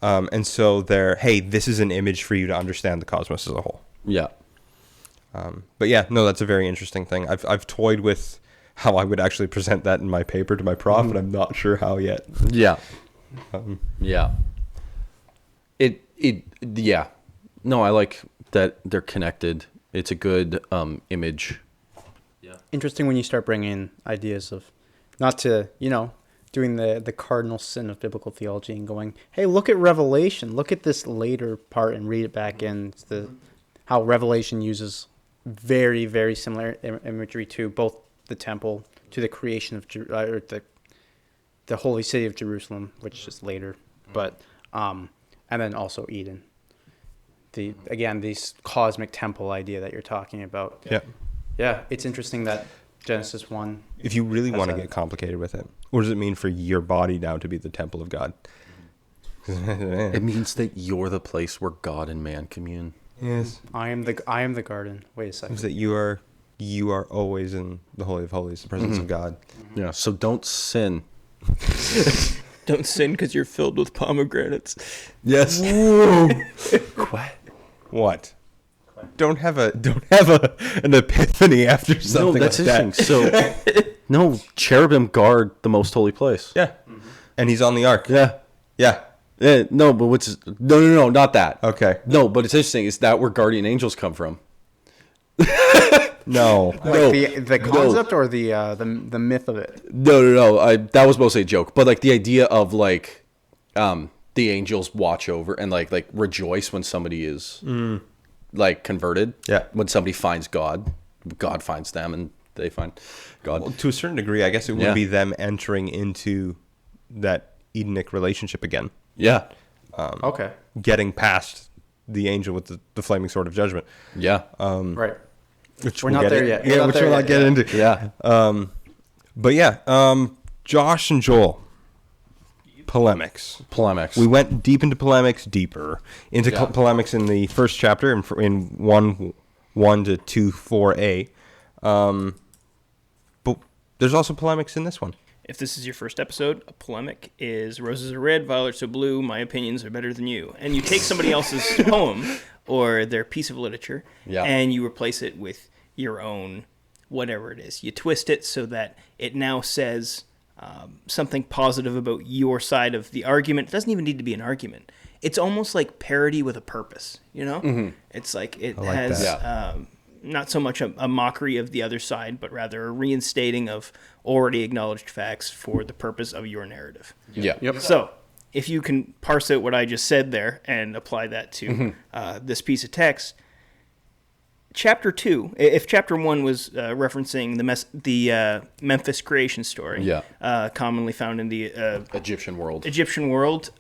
and so hey, this is an image for you to understand the cosmos as a whole. Yeah. But yeah, no, that's a very interesting thing. I've toyed with how I would actually present that in my paper to my prof, and I'm not sure how yet. Yeah. Yeah. Yeah. No, I like that they're connected. It's a good image. Yeah. Interesting when you start bringing ideas of, not to, doing the cardinal sin of biblical theology and going, hey, look at Revelation. Look at this later part and read it back in. It's how Revelation uses very, very similar imagery to both the temple, to the creation of the holy city of Jerusalem, which is later, but and then also Eden. These cosmic temple idea that you're talking about. Yeah, it's interesting that Genesis 1. If you really want to get complicated with it, what does it mean for your body now to be the temple of God? It means that you're the place where God and man commune. Yes. I am the garden. Wait a second. It's that you are always in the Holy of Holies, the presence of God. Yeah. So don't sin. Don't sin because you're filled with pomegranates. Yes. What? Don't have an epiphany after something. No, that's like interesting. That. So, cherubim guard the most holy place. Yeah. And he's on the ark. Yeah. Yeah. No, but no, not that. Okay. No, but it's interesting. Is that where guardian angels come from? No. Like the concept or the myth of it? No. That was mostly a joke. But like the idea of like, the angels watch over and like rejoice when somebody is like converted. Yeah. When somebody finds God, God finds them and they find God. Well, to a certain degree, I guess it would be them entering into that Edenic relationship again. Yeah. Okay. Getting past the angel with the flaming sword of judgment. Yeah. Right. Which We're not there yet. Yeah, which we'll not get into. Yeah. But yeah, Josh and Joel. Polemics. Polemics. We went deep into polemics, deeper into polemics in the first chapter, in 1 to 2:4a. But there's also polemics in this one. If this is your first episode, a polemic is roses are red, violets are blue, my opinions are better than you. And you take somebody else's poem or their piece of literature and you replace it with your own whatever it is. You twist it so that it now says something positive about your side of the argument. It doesn't even need to be an argument. It's almost like parody with a purpose, you know? Mm-hmm. It's like it has not so much a mockery of the other side, but rather a reinstating of already acknowledged facts for the purpose of your narrative. Yeah. Yep. So if you can parse out what I just said there and apply that to this piece of text, Chapter 2, if Chapter 1 was referencing the Memphis creation story, commonly found in the Egyptian world.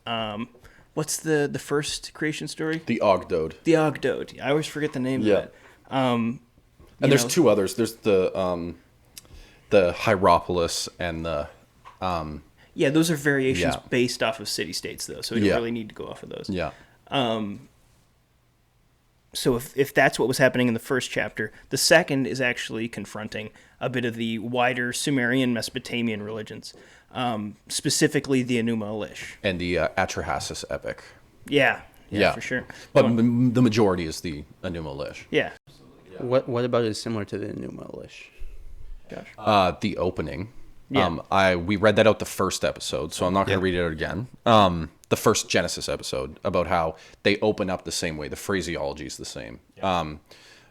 What's the first creation story? The Ogdode. The Ogdode. I always forget the name of it. And there's two others. There's the Hierapolis and the Yeah, those are variations Yeah. based off of city-states, though, so we don't really need to go off of those. Yeah. So if that's what was happening in the first chapter, the second is actually confronting a bit of the wider Sumerian Mesopotamian religions, specifically the Enuma Elish. And the Atrahasis epic. Yeah, for sure. But the majority is the Enuma Elish. Yeah. What about it is similar to the Enuma Elish? Josh. The opening. Yeah. We read that out the first episode, so I'm not going to read it out again. The first Genesis episode about how they open up the same way. The phraseology is the same.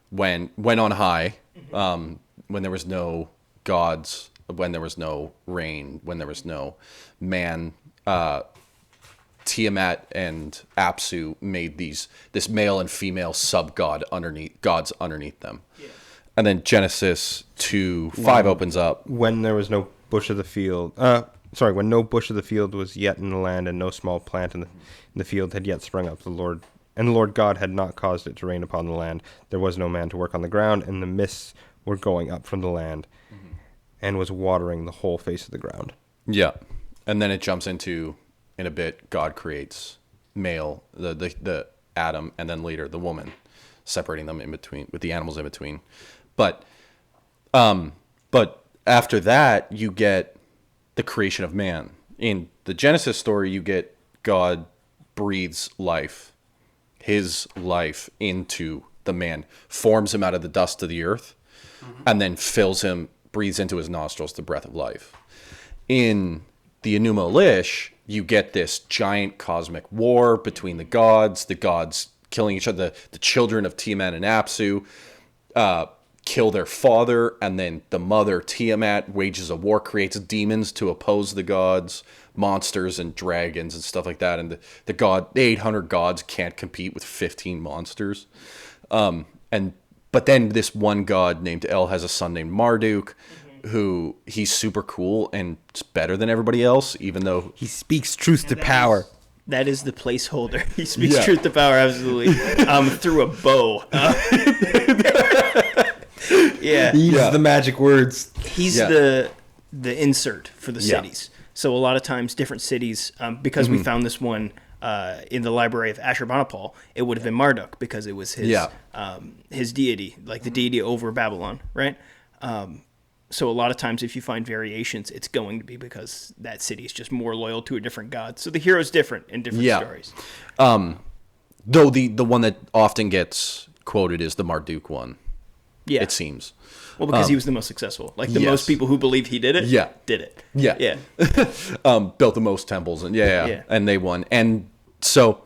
When on high, when there was no gods, when there was no rain, when there was no man, Tiamat and Apsu made this male and female sub-god gods underneath them. Yeah. And then Genesis 2:5 opens up. When there was no bush of the field, when no bush of the field was yet in the land, and no small plant in the field had yet sprung up, the Lord God had not caused it to rain upon the land. There was no man to work on the ground, and the mists were going up from the land, and was watering the whole face of the ground. Yeah, and then it jumps into, in a bit, God creates male, the Adam, and then later the woman, separating them in between, with the animals in between. But after that, you get the creation of man. In the Genesis story, you get God breathes life, his life, into the man, forms him out of the dust of the earth, and then breathes into his nostrils the breath of life. In the Enuma Elish, you get this giant cosmic war between the gods killing each other. The children of Tiamat and Apsu kill their father, and then the mother Tiamat wages a war, creates demons to oppose the gods, monsters and dragons and stuff like that. And the 800 gods can't compete with 15 monsters. But then this one god named El has a son named Marduk, who he's super cool and it's better than everybody else, even though He speaks truth to power. That is the placeholder. He speaks truth to power, absolutely. Through a bow. Yeah. He uses the magic words. He's the insert for the cities. So a lot of times different cities, because we found this one in the library of Ashurbanipal, it would have been Marduk because it was his deity, like the deity over Babylon, right? So a lot of times if you find variations, it's going to be because that city is just more loyal to a different god. So the hero's different in different stories. though the one that often gets quoted is the Marduk one. Yeah. It seems. Well, because he was the most successful. Like, the most people who believe he did it, did it. Yeah. Built the most temples, and and they won. And so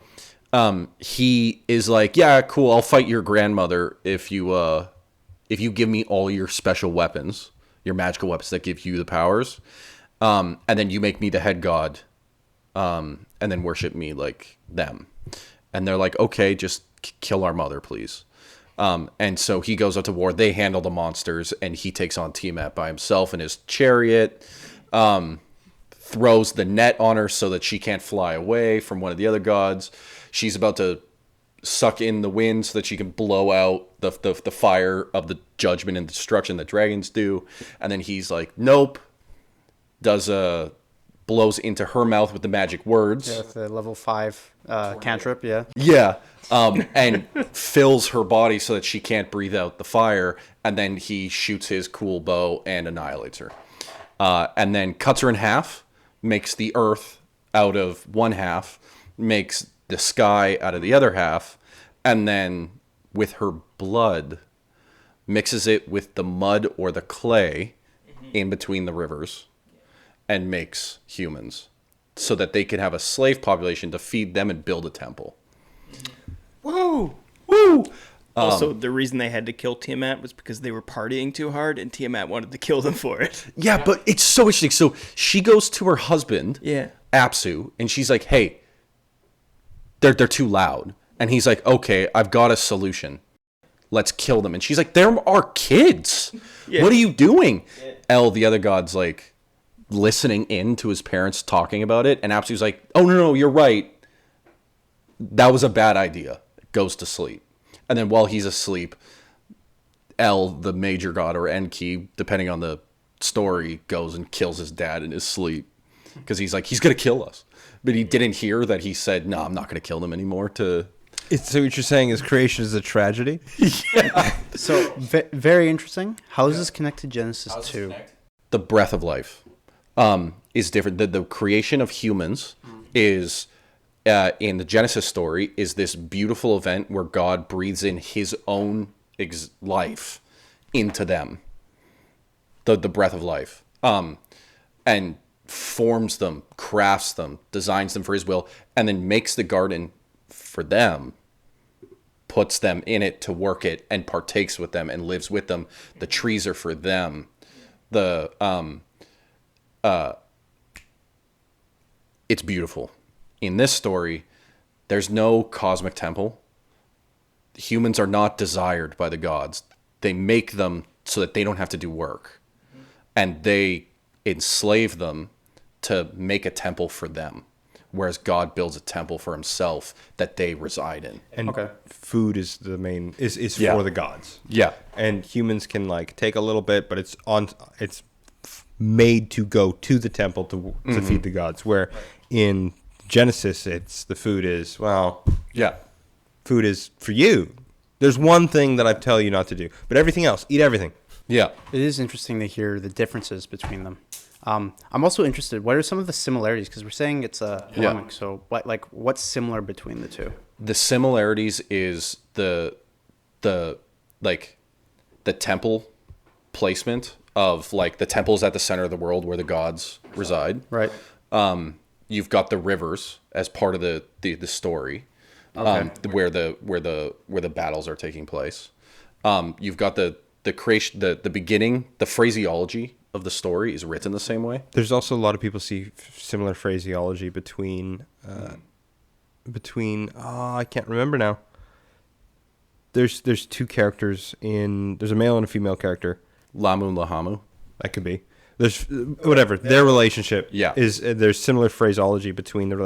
he is like, yeah, cool, I'll fight your grandmother if you give me all your special weapons, your magical weapons that give you the powers, and then you make me the head god, and then worship me like them. And they're like, okay, just kill our mother, please. And so he goes out to war. They handle the monsters, and he takes on Tiamat by himself in his chariot, throws the net on her so that she can't fly away from one of the other gods. She's about to suck in the wind so that she can blow out the fire of the judgment and destruction that dragons do. And then he's like, nope. Blows into her mouth with the magic words. Yeah, with the level 5 cantrip, yeah. Yeah. And fills her body so that she can't breathe out the fire. And then he shoots his cool bow and annihilates her. And then cuts her in half, makes the earth out of one half, makes the sky out of the other half, and then with her blood mixes it with the mud or the clay in between the rivers and makes humans so that they can have a slave population to feed them and build a temple. Woo! Woo! Also, the reason they had to kill Tiamat was because they were partying too hard, and Tiamat wanted to kill them for it. Yeah, but it's so interesting. So she goes to her husband, Apsu, and she's like, hey, they're too loud. And he's like, okay, I've got a solution. Let's kill them. And she's like, they're our kids. Yeah. What are you doing? Yeah. El, the other god's like listening in to his parents talking about it. And Apsu's like, oh, no, you're right. That was a bad idea. Goes to sleep. And then while he's asleep, El, the major god, or Enki, depending on the story, goes and kills his dad in his sleep. because he's like, he's going to kill us. But he didn't hear that he said, no, I'm not going to kill them anymore so what you're saying is creation is a tragedy? So very interesting. How is this connected to Genesis 2? the breath of life is different. The creation of humans is, in the Genesis story, is this beautiful event where God breathes in his own life into them, the breath of life, and forms them, crafts them, designs them for his will, and then makes the garden for them, puts them in it to work it, and partakes with them and lives with them. The trees are for them. It's beautiful. In this story, there's no cosmic temple. Humans are not desired by the gods. They make them so that they don't have to do work. And they enslave them to make a temple for them, whereas God builds a temple for himself that they reside in. And Okay. food is the main is Yeah. for the gods. Yeah. And humans can like take a little bit, but it's made to go to the temple to feed the gods. Where in Genesis, it's the food is Yeah. food is for you. There's one thing that I tell you not to do, but everything else, eat everything. Yeah. It is interesting to hear the differences between them. I'm also interested. What are some of the similarities? Because we're saying it's a polemic. So, what's similar between the two? The similarities is the temple placement of like the temple is at the center of the world where the gods reside. Right. You've got the rivers as part of the story, where the battles are taking place. You've got the creation, the beginning, the phraseology of the story is written the same way. There's also a lot of people see similar phraseology between I can't remember now. There's two characters there's a male and a female character. Lamu and Lahamu. That could be. There's whatever their relationship. Yeah. Is there's similar phraseology between the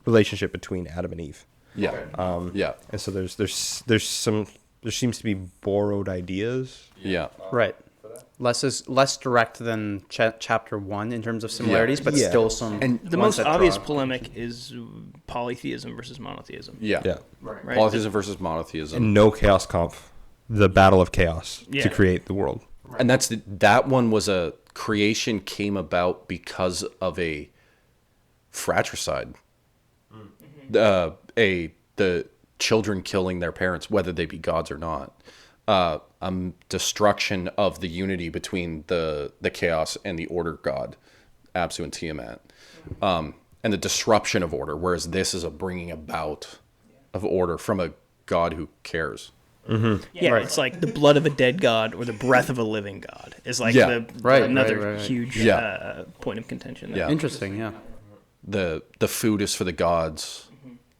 relationship between Adam and Eve. Yeah. Yeah. And so there seems to be borrowed ideas. Yeah. Right. Less direct than chapter 1 in terms of similarities, but Yeah. still some. And the ones most that obvious draw. polemic is polytheism versus monotheism. Yeah. Yeah. Right? Polytheism versus monotheism. And no chaos kampf, the battle of chaos Yeah. to create the world. And that one was a creation came about because of a fratricide. The children killing their parents, whether they be gods or not. Destruction of the unity between the chaos and the order god, Apsu and Tiamat. And the disruption of order, whereas this is a bringing about of order from a god who cares. Yeah, Right. it's like the blood of a dead god or the breath of a living god is like Yeah. another Right. huge Yeah. point of contention there. Yeah. Interesting, yeah. The food is for the gods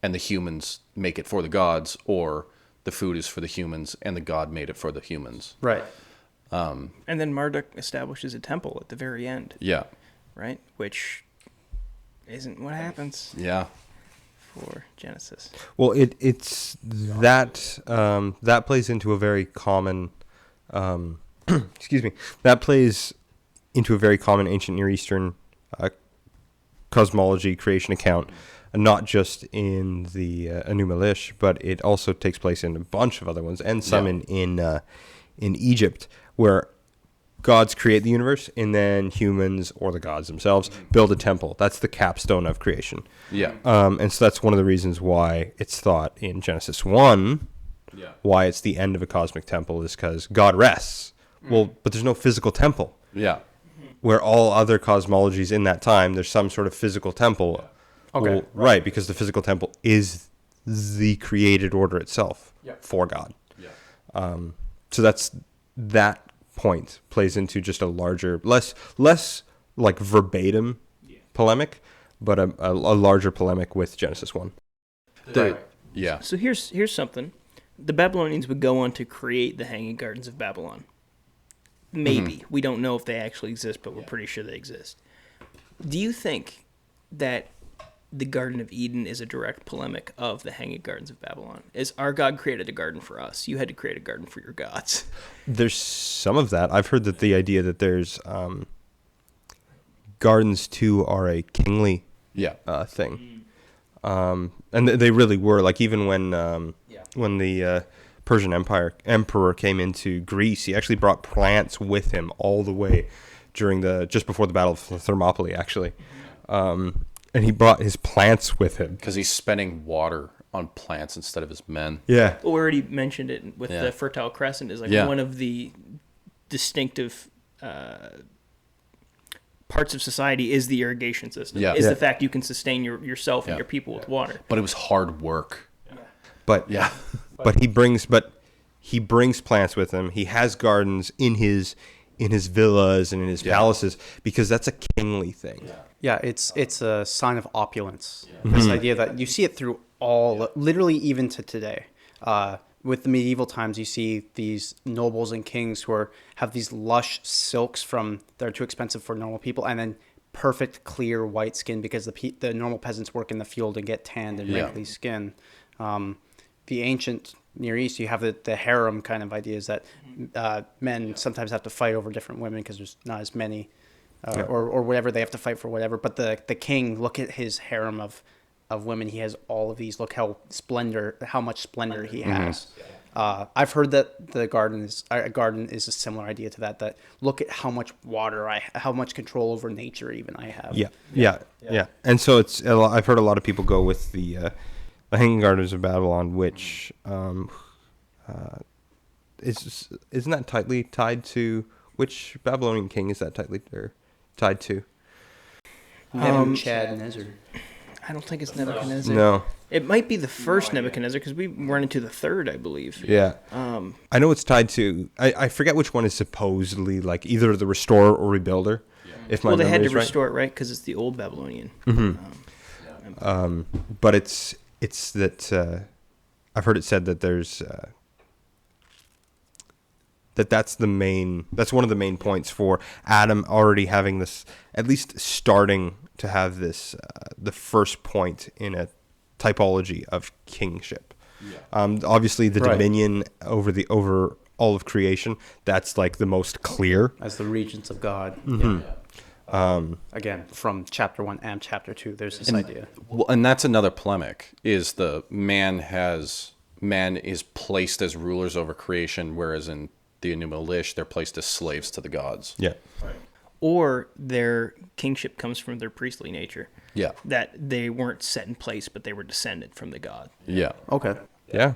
and the humans make it for the gods, or the food is for the humans and the god made it for the humans. Right. And then Marduk establishes a temple at the very end, Yeah. right? Which isn't what happens Yeah. for Genesis. Well, it's that plays into a very common, excuse me, that plays into a very common ancient Near Eastern cosmology creation account, not just in the Anu Elish, but it also takes place in a bunch of other ones, and some Yeah. in Egypt, where gods create the universe, and then humans or the gods themselves build a temple. That's the capstone of creation. Yeah. And so that's one of the reasons why it's thought in Genesis 1, Yeah. why it's the end of a cosmic temple, is because God rests. Well, but there's no physical temple. Yeah. Where all other cosmologies in that time, there's some sort of physical temple. Okay. Well, right, because the physical temple is the created order itself for God. Yeah. So that point plays into just a larger, less like verbatim polemic, but a larger polemic with Genesis 1. Yeah. So here's something. The Babylonians would go on to create the Hanging Gardens of Babylon. Maybe. We don't know if they actually exist, but we're pretty sure they exist. Do you think that the Garden of Eden is a direct polemic of the Hanging Gardens of Babylon? Is our God created a garden for us? You had to create a garden for your gods. There's some of that. I've heard that the idea that there's gardens too are a kingly Yeah. thing, and they really were. Like even when the Persian emperor came into Greece, he actually brought plants with him all the way during just before the Battle of Thermopylae, actually, and he brought his plants with him Because he's spending water on plants instead of his men. Yeah, Well, we already mentioned it with Yeah. the Fertile Crescent is like Yeah. one of the distinctive parts of society is the irrigation system. Yeah. Is Yeah. the fact you can sustain yourself and Yeah. your people with water. But it was hard work. but Yeah. but he brings plants with him. He has gardens in his villas and in his palaces because that's a kingly thing. Yeah, it's a sign of opulence. This idea that you see it through literally even to today. With the medieval times, you see these nobles and kings who have these lush silks that are too expensive for normal people, and then perfect clear white skin because the normal peasants work in the field and get tanned and wrinkly skin. The ancient Near East, you have the harem kind of ideas that men sometimes have to fight over different women because there's not as many. Or whatever, they have to fight for whatever. But the king, look at his harem of women. He has all of these. Look how much splendor he has. I've heard that a garden is a similar idea to that. That look at how much water how much control over nature even I have. Yeah. And so I've heard a lot of people go with the Hanging Gardens of Babylon, which isn't that tightly tied to which Babylonian king is that tightly tied to? Nebuchadnezzar. I don't think it's Nebuchadnezzar. No. It might be the first Nebuchadnezzr because we run into the third, I believe. Yeah. I know it's tied to. I forget which one is supposedly like either the restorer or rebuilder. If my Well, they had memory to is right. restore it, right? Because it's the old Babylonian. But it's that I've heard it said that there's that's one of the main points for Adam already having this, at least starting to have this the first point in a typology of kingship. Obviously the dominion over all of creation, that's like the most clear As the regents of God. Again, from chapter 1 and chapter 2, there's this idea. Well, and that's another polemic, is the man is placed as rulers over creation, whereas in the Enuma Elish, they're placed as slaves to the gods. Yeah. Or their kingship comes from their priestly nature. Yeah. That they weren't set in place, but they were descended from the god. Yeah. Okay. Yeah.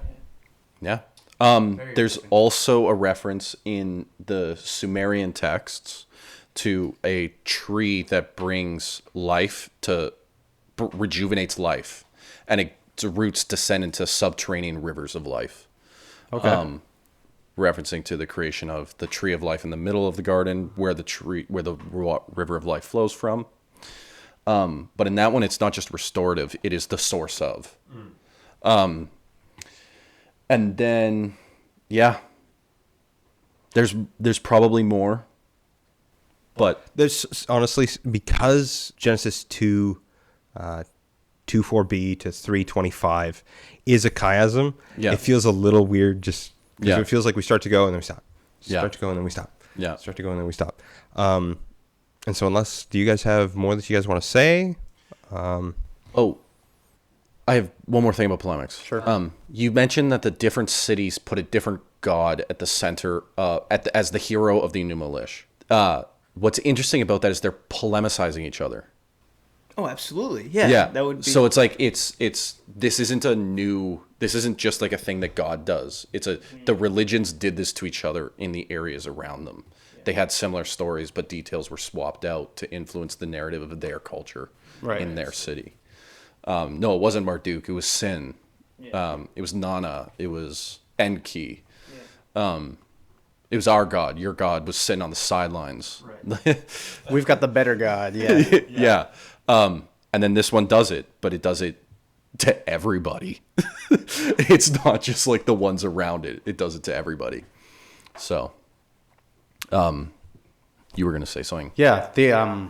Yeah. There's also a reference in the Sumerian texts to a tree that brings life rejuvenates life, and its roots descend into subterranean rivers of life. Okay. Referencing to the creation of the tree of life in the middle of the garden, where the river of life flows from. But in that one, it's not just restorative; it is the source of. And then, there's probably more, but There's honestly, because Genesis 2:4b to 3:25 is a chiasm. Yeah. It feels a little weird just because Yeah. it feels like we start to go and then we stop. Yeah. Start to go and then we stop. Yeah. Start to go and then we stop. And so do you guys have more that you guys want to say? Oh, I have one more thing about polemics. Sure. You mentioned that the different cities put a different god at the center, as the hero of the Enuma Elish. What's interesting about that is they're polemicizing each other. Oh, absolutely. Yeah. That would be. So it's like this isn't just like a thing that God does. The religions did this to each other in the areas around them. They had similar stories, but details were swapped out to influence the narrative of their culture in their city. No, it wasn't Marduk. It was Sin. It was Nana. It was Enki. It was our God. Your God was sitting on the sidelines. Right. We've got the better God. Yeah. Yeah. And then this one does it, but it does it to everybody. It's not just like the ones around it. It does it to everybody. So, you were going to say something. Yeah. I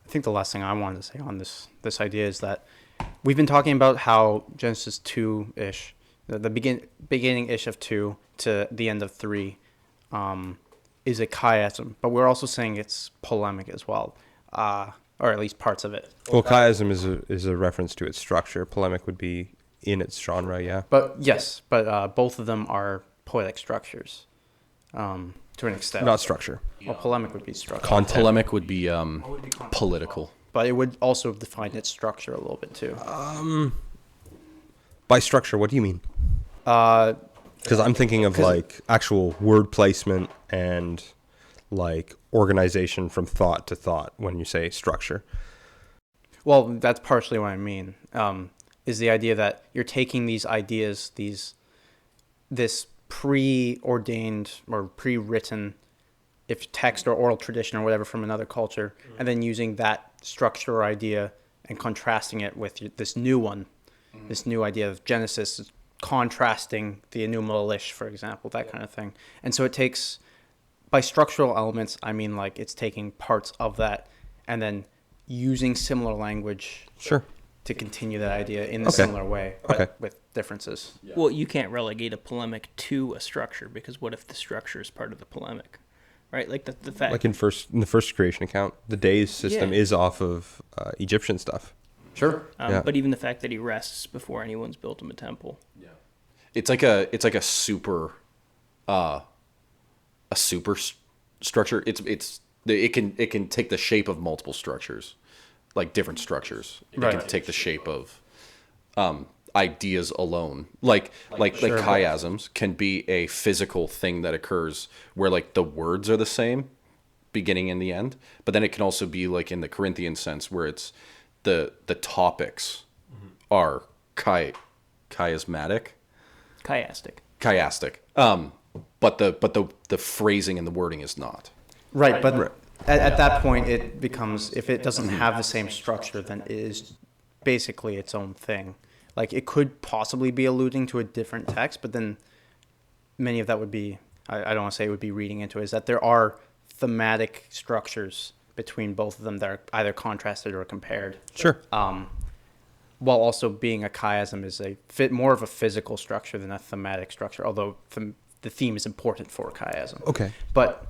think the last thing I wanted to say on this idea is that we've been talking about how Genesis 2-ish, the beginning-ish of 2 to the end of 3, is a chiasm, but we're also saying it's polemic as well. or at least parts of it. Well, chiasm is a reference to its structure. Polemic would be in its genre, yeah. But both of them are poetic structures, to an extent. Not structure. Well, polemic would be structure. Content. Polemic would be political. But it would also define its structure a little bit too. By structure, what do you mean? Because I'm thinking of like actual word placement and like organization from thought to thought when you say structure. Well, that's partially what I mean. Is the idea that you're taking these ideas, this preordained or pre-written, if text or oral tradition or whatever from another culture, and then using that structure or idea and contrasting it with this new one, this new idea of Genesis, contrasting the Enuma Elish, for example, that kind of thing. And so it takes, by structural elements, I mean like it's taking parts of that and then using similar language Sure. to continue that idea in a similar way, but with differences. Yeah. Well, you can't relegate a polemic to a structure, because what if the structure is part of the polemic, right? Like the fact, Like in the first creation account, the days system is off of Egyptian stuff. Sure. But even the fact that he rests before anyone's built him a temple. Yeah. It's like a super structure. It can take the shape of multiple structures, like different structures. It can take the shape of ideas alone. Like chiasms can be a physical thing that occurs where like the words are the same, beginning and the end. But then it can also be like in the Corinthian sense where it's the topics are chiastic. But the phrasing and the wording is not. Right, but at that point, it becomes, if it doesn't have the same structure, then it is basically its own thing. Like, it could possibly be alluding to a different text, but then many of that would be, I don't want to say it would be reading into it, is that there are thematic structures between both of them that are either contrasted or compared. Sure. While also being a chiasm is more of a physical structure than a thematic structure, although the theme is important for a chiasm. Okay. But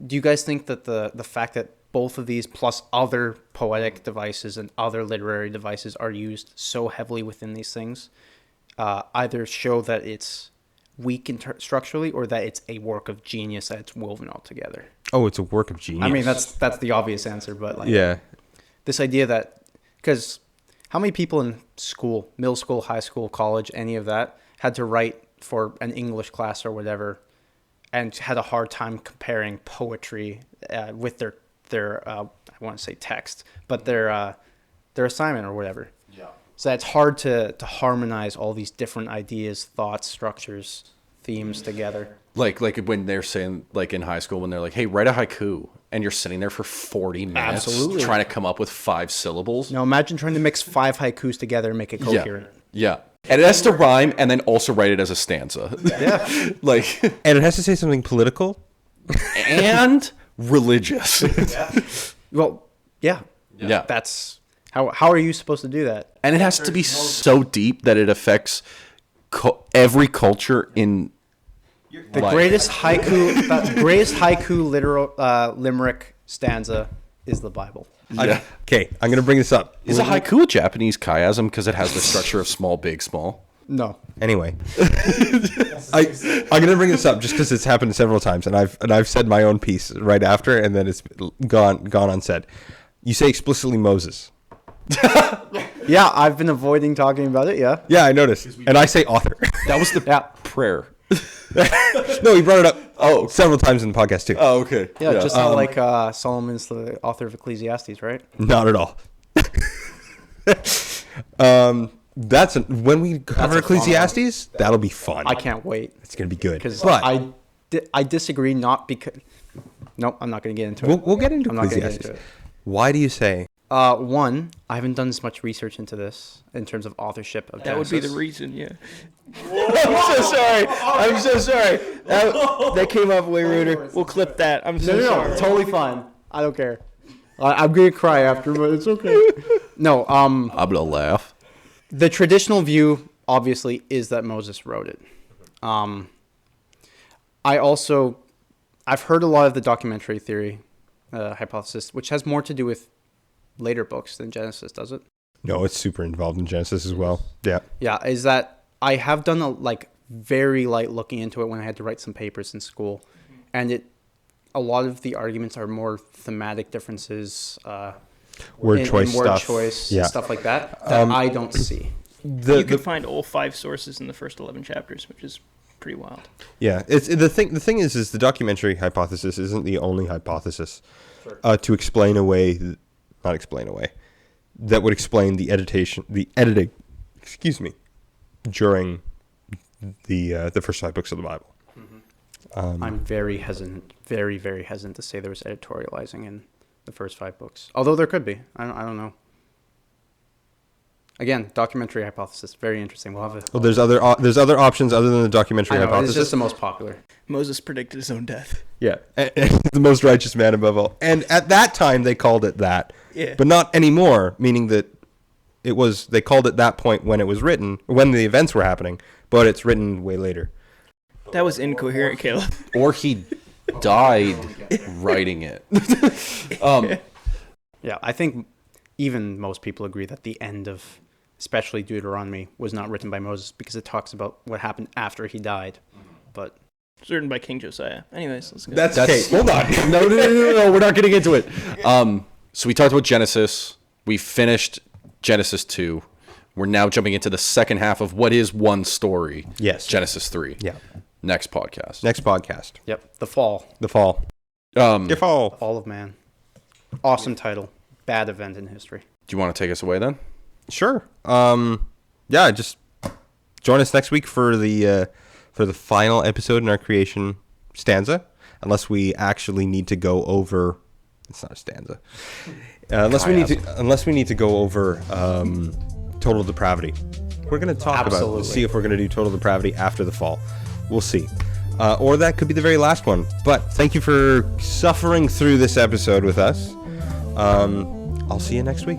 do you guys think that the fact that both of these plus other poetic devices and other literary devices are used so heavily within these things either show that it's weak structurally or that it's a work of genius that it's woven all together? Oh, it's a work of genius. I mean, that's the obvious answer, but like this idea that, because how many people in school, middle school, high school, college, any of that, had to write for an English class or whatever, and had a hard time comparing poetry with their I want to say text, but their assignment or whatever. Yeah. So it's hard to harmonize all these different ideas, thoughts, structures, themes together. Like when they're saying, like in high school, when they're like, hey, write a haiku, and you're sitting there for 40 minutes trying to come up with 5 syllables. Now imagine trying to mix 5 haikus together and make it coherent. Yeah. And it has to rhyme and then also write it as a stanza. Yeah. And it has to say something political and religious. Well, yeah. That's how are you supposed to do that? And it has to be so deep that it affects every culture in the greatest haiku literal limerick stanza is the Bible. Yeah. Okay, I'm going to bring this up. Is a haiku a Japanese chiasm because it has the structure of small, big, small? No. Anyway, I'm going to bring this up just because it's happened several times, and I've said my own piece right after, and then it's gone unsaid. You say explicitly Moses. Yeah, I've been avoiding talking about it. Yeah. Yeah, I noticed, and I say author. That was the prayer. No, he brought it up several times in the podcast too. Oh, okay. Yeah, just how like Solomon's the author of Ecclesiastes, right? Not at all. When we cover Ecclesiastes, that'll be fun. I can't wait. It's gonna be good. Because I disagree, not because. Nope, I'm not gonna get into it. We'll get into Ecclesiastes. Why do you say? One, I haven't done as much research into this in terms of authorship of That Genesis. would be the reason, yeah. I'm so sorry. That came up way ruder. We'll clip that. I'm so sorry. No, totally fine. I don't care. I'm gonna cry after, but it's okay. No, I'm gonna laugh. The traditional view, obviously, is that Moses wrote it. I've heard a lot of the documentary theory hypothesis, which has more to do with later books than Genesis, does it? No, it's super involved in Genesis as well. Yeah. Yeah, is that I have done a very light looking into it when I had to write some papers in school, and a lot of the arguments are more thematic differences, Word choice word stuff. choice, Yeah. stuff like that I don't see. You could find all 5 sources in the first 11 chapters, which is pretty wild. Yeah, it's the thing. The thing is the documentary hypothesis isn't the only hypothesis to explain away, not explain away, that would explain the editing. Excuse me, during the first 5 books of the Bible. I'm very hesitant, very, very hesitant to say there was editorializing in the first 5 books. Although there could be. I don't know. Again, documentary hypothesis, very interesting. We'll have it. Well, there's other options other than the documentary I know, hypothesis. it's just the most popular. Moses predicted his own death. Yeah, and the most righteous man above all. And at that time, they called it that. Yeah. But not anymore, meaning that they called it that point when it was written, when the events were happening, but it's written way later. That was incoherent, Caleb. Or he died writing it. Yeah, I think even most people agree that the end of, especially Deuteronomy, was not written by Moses because it talks about what happened after he died. But It's written by King Josiah. Anyways, let's go. That's okay. Hold on. No, we're not getting into it. So we talked about Genesis. We finished Genesis 2. We're now jumping into the second half of what is one story. Yes. Genesis 3. Yeah. Next podcast. Next podcast. yep, the fall. The fall. The fall. Fall of man. Awesome title. Bad event in history. Do you want to take us away then? Sure. Yeah. Just join us next week for the final episode in our creation stanza. Unless we actually need to go over. It's not a stanza. Unless we need to go over total depravity. We're going to talk about see if we're going to do total depravity after the fall. We'll see. Or that could be the very last one. But thank you for suffering through this episode with us. I'll see you next week.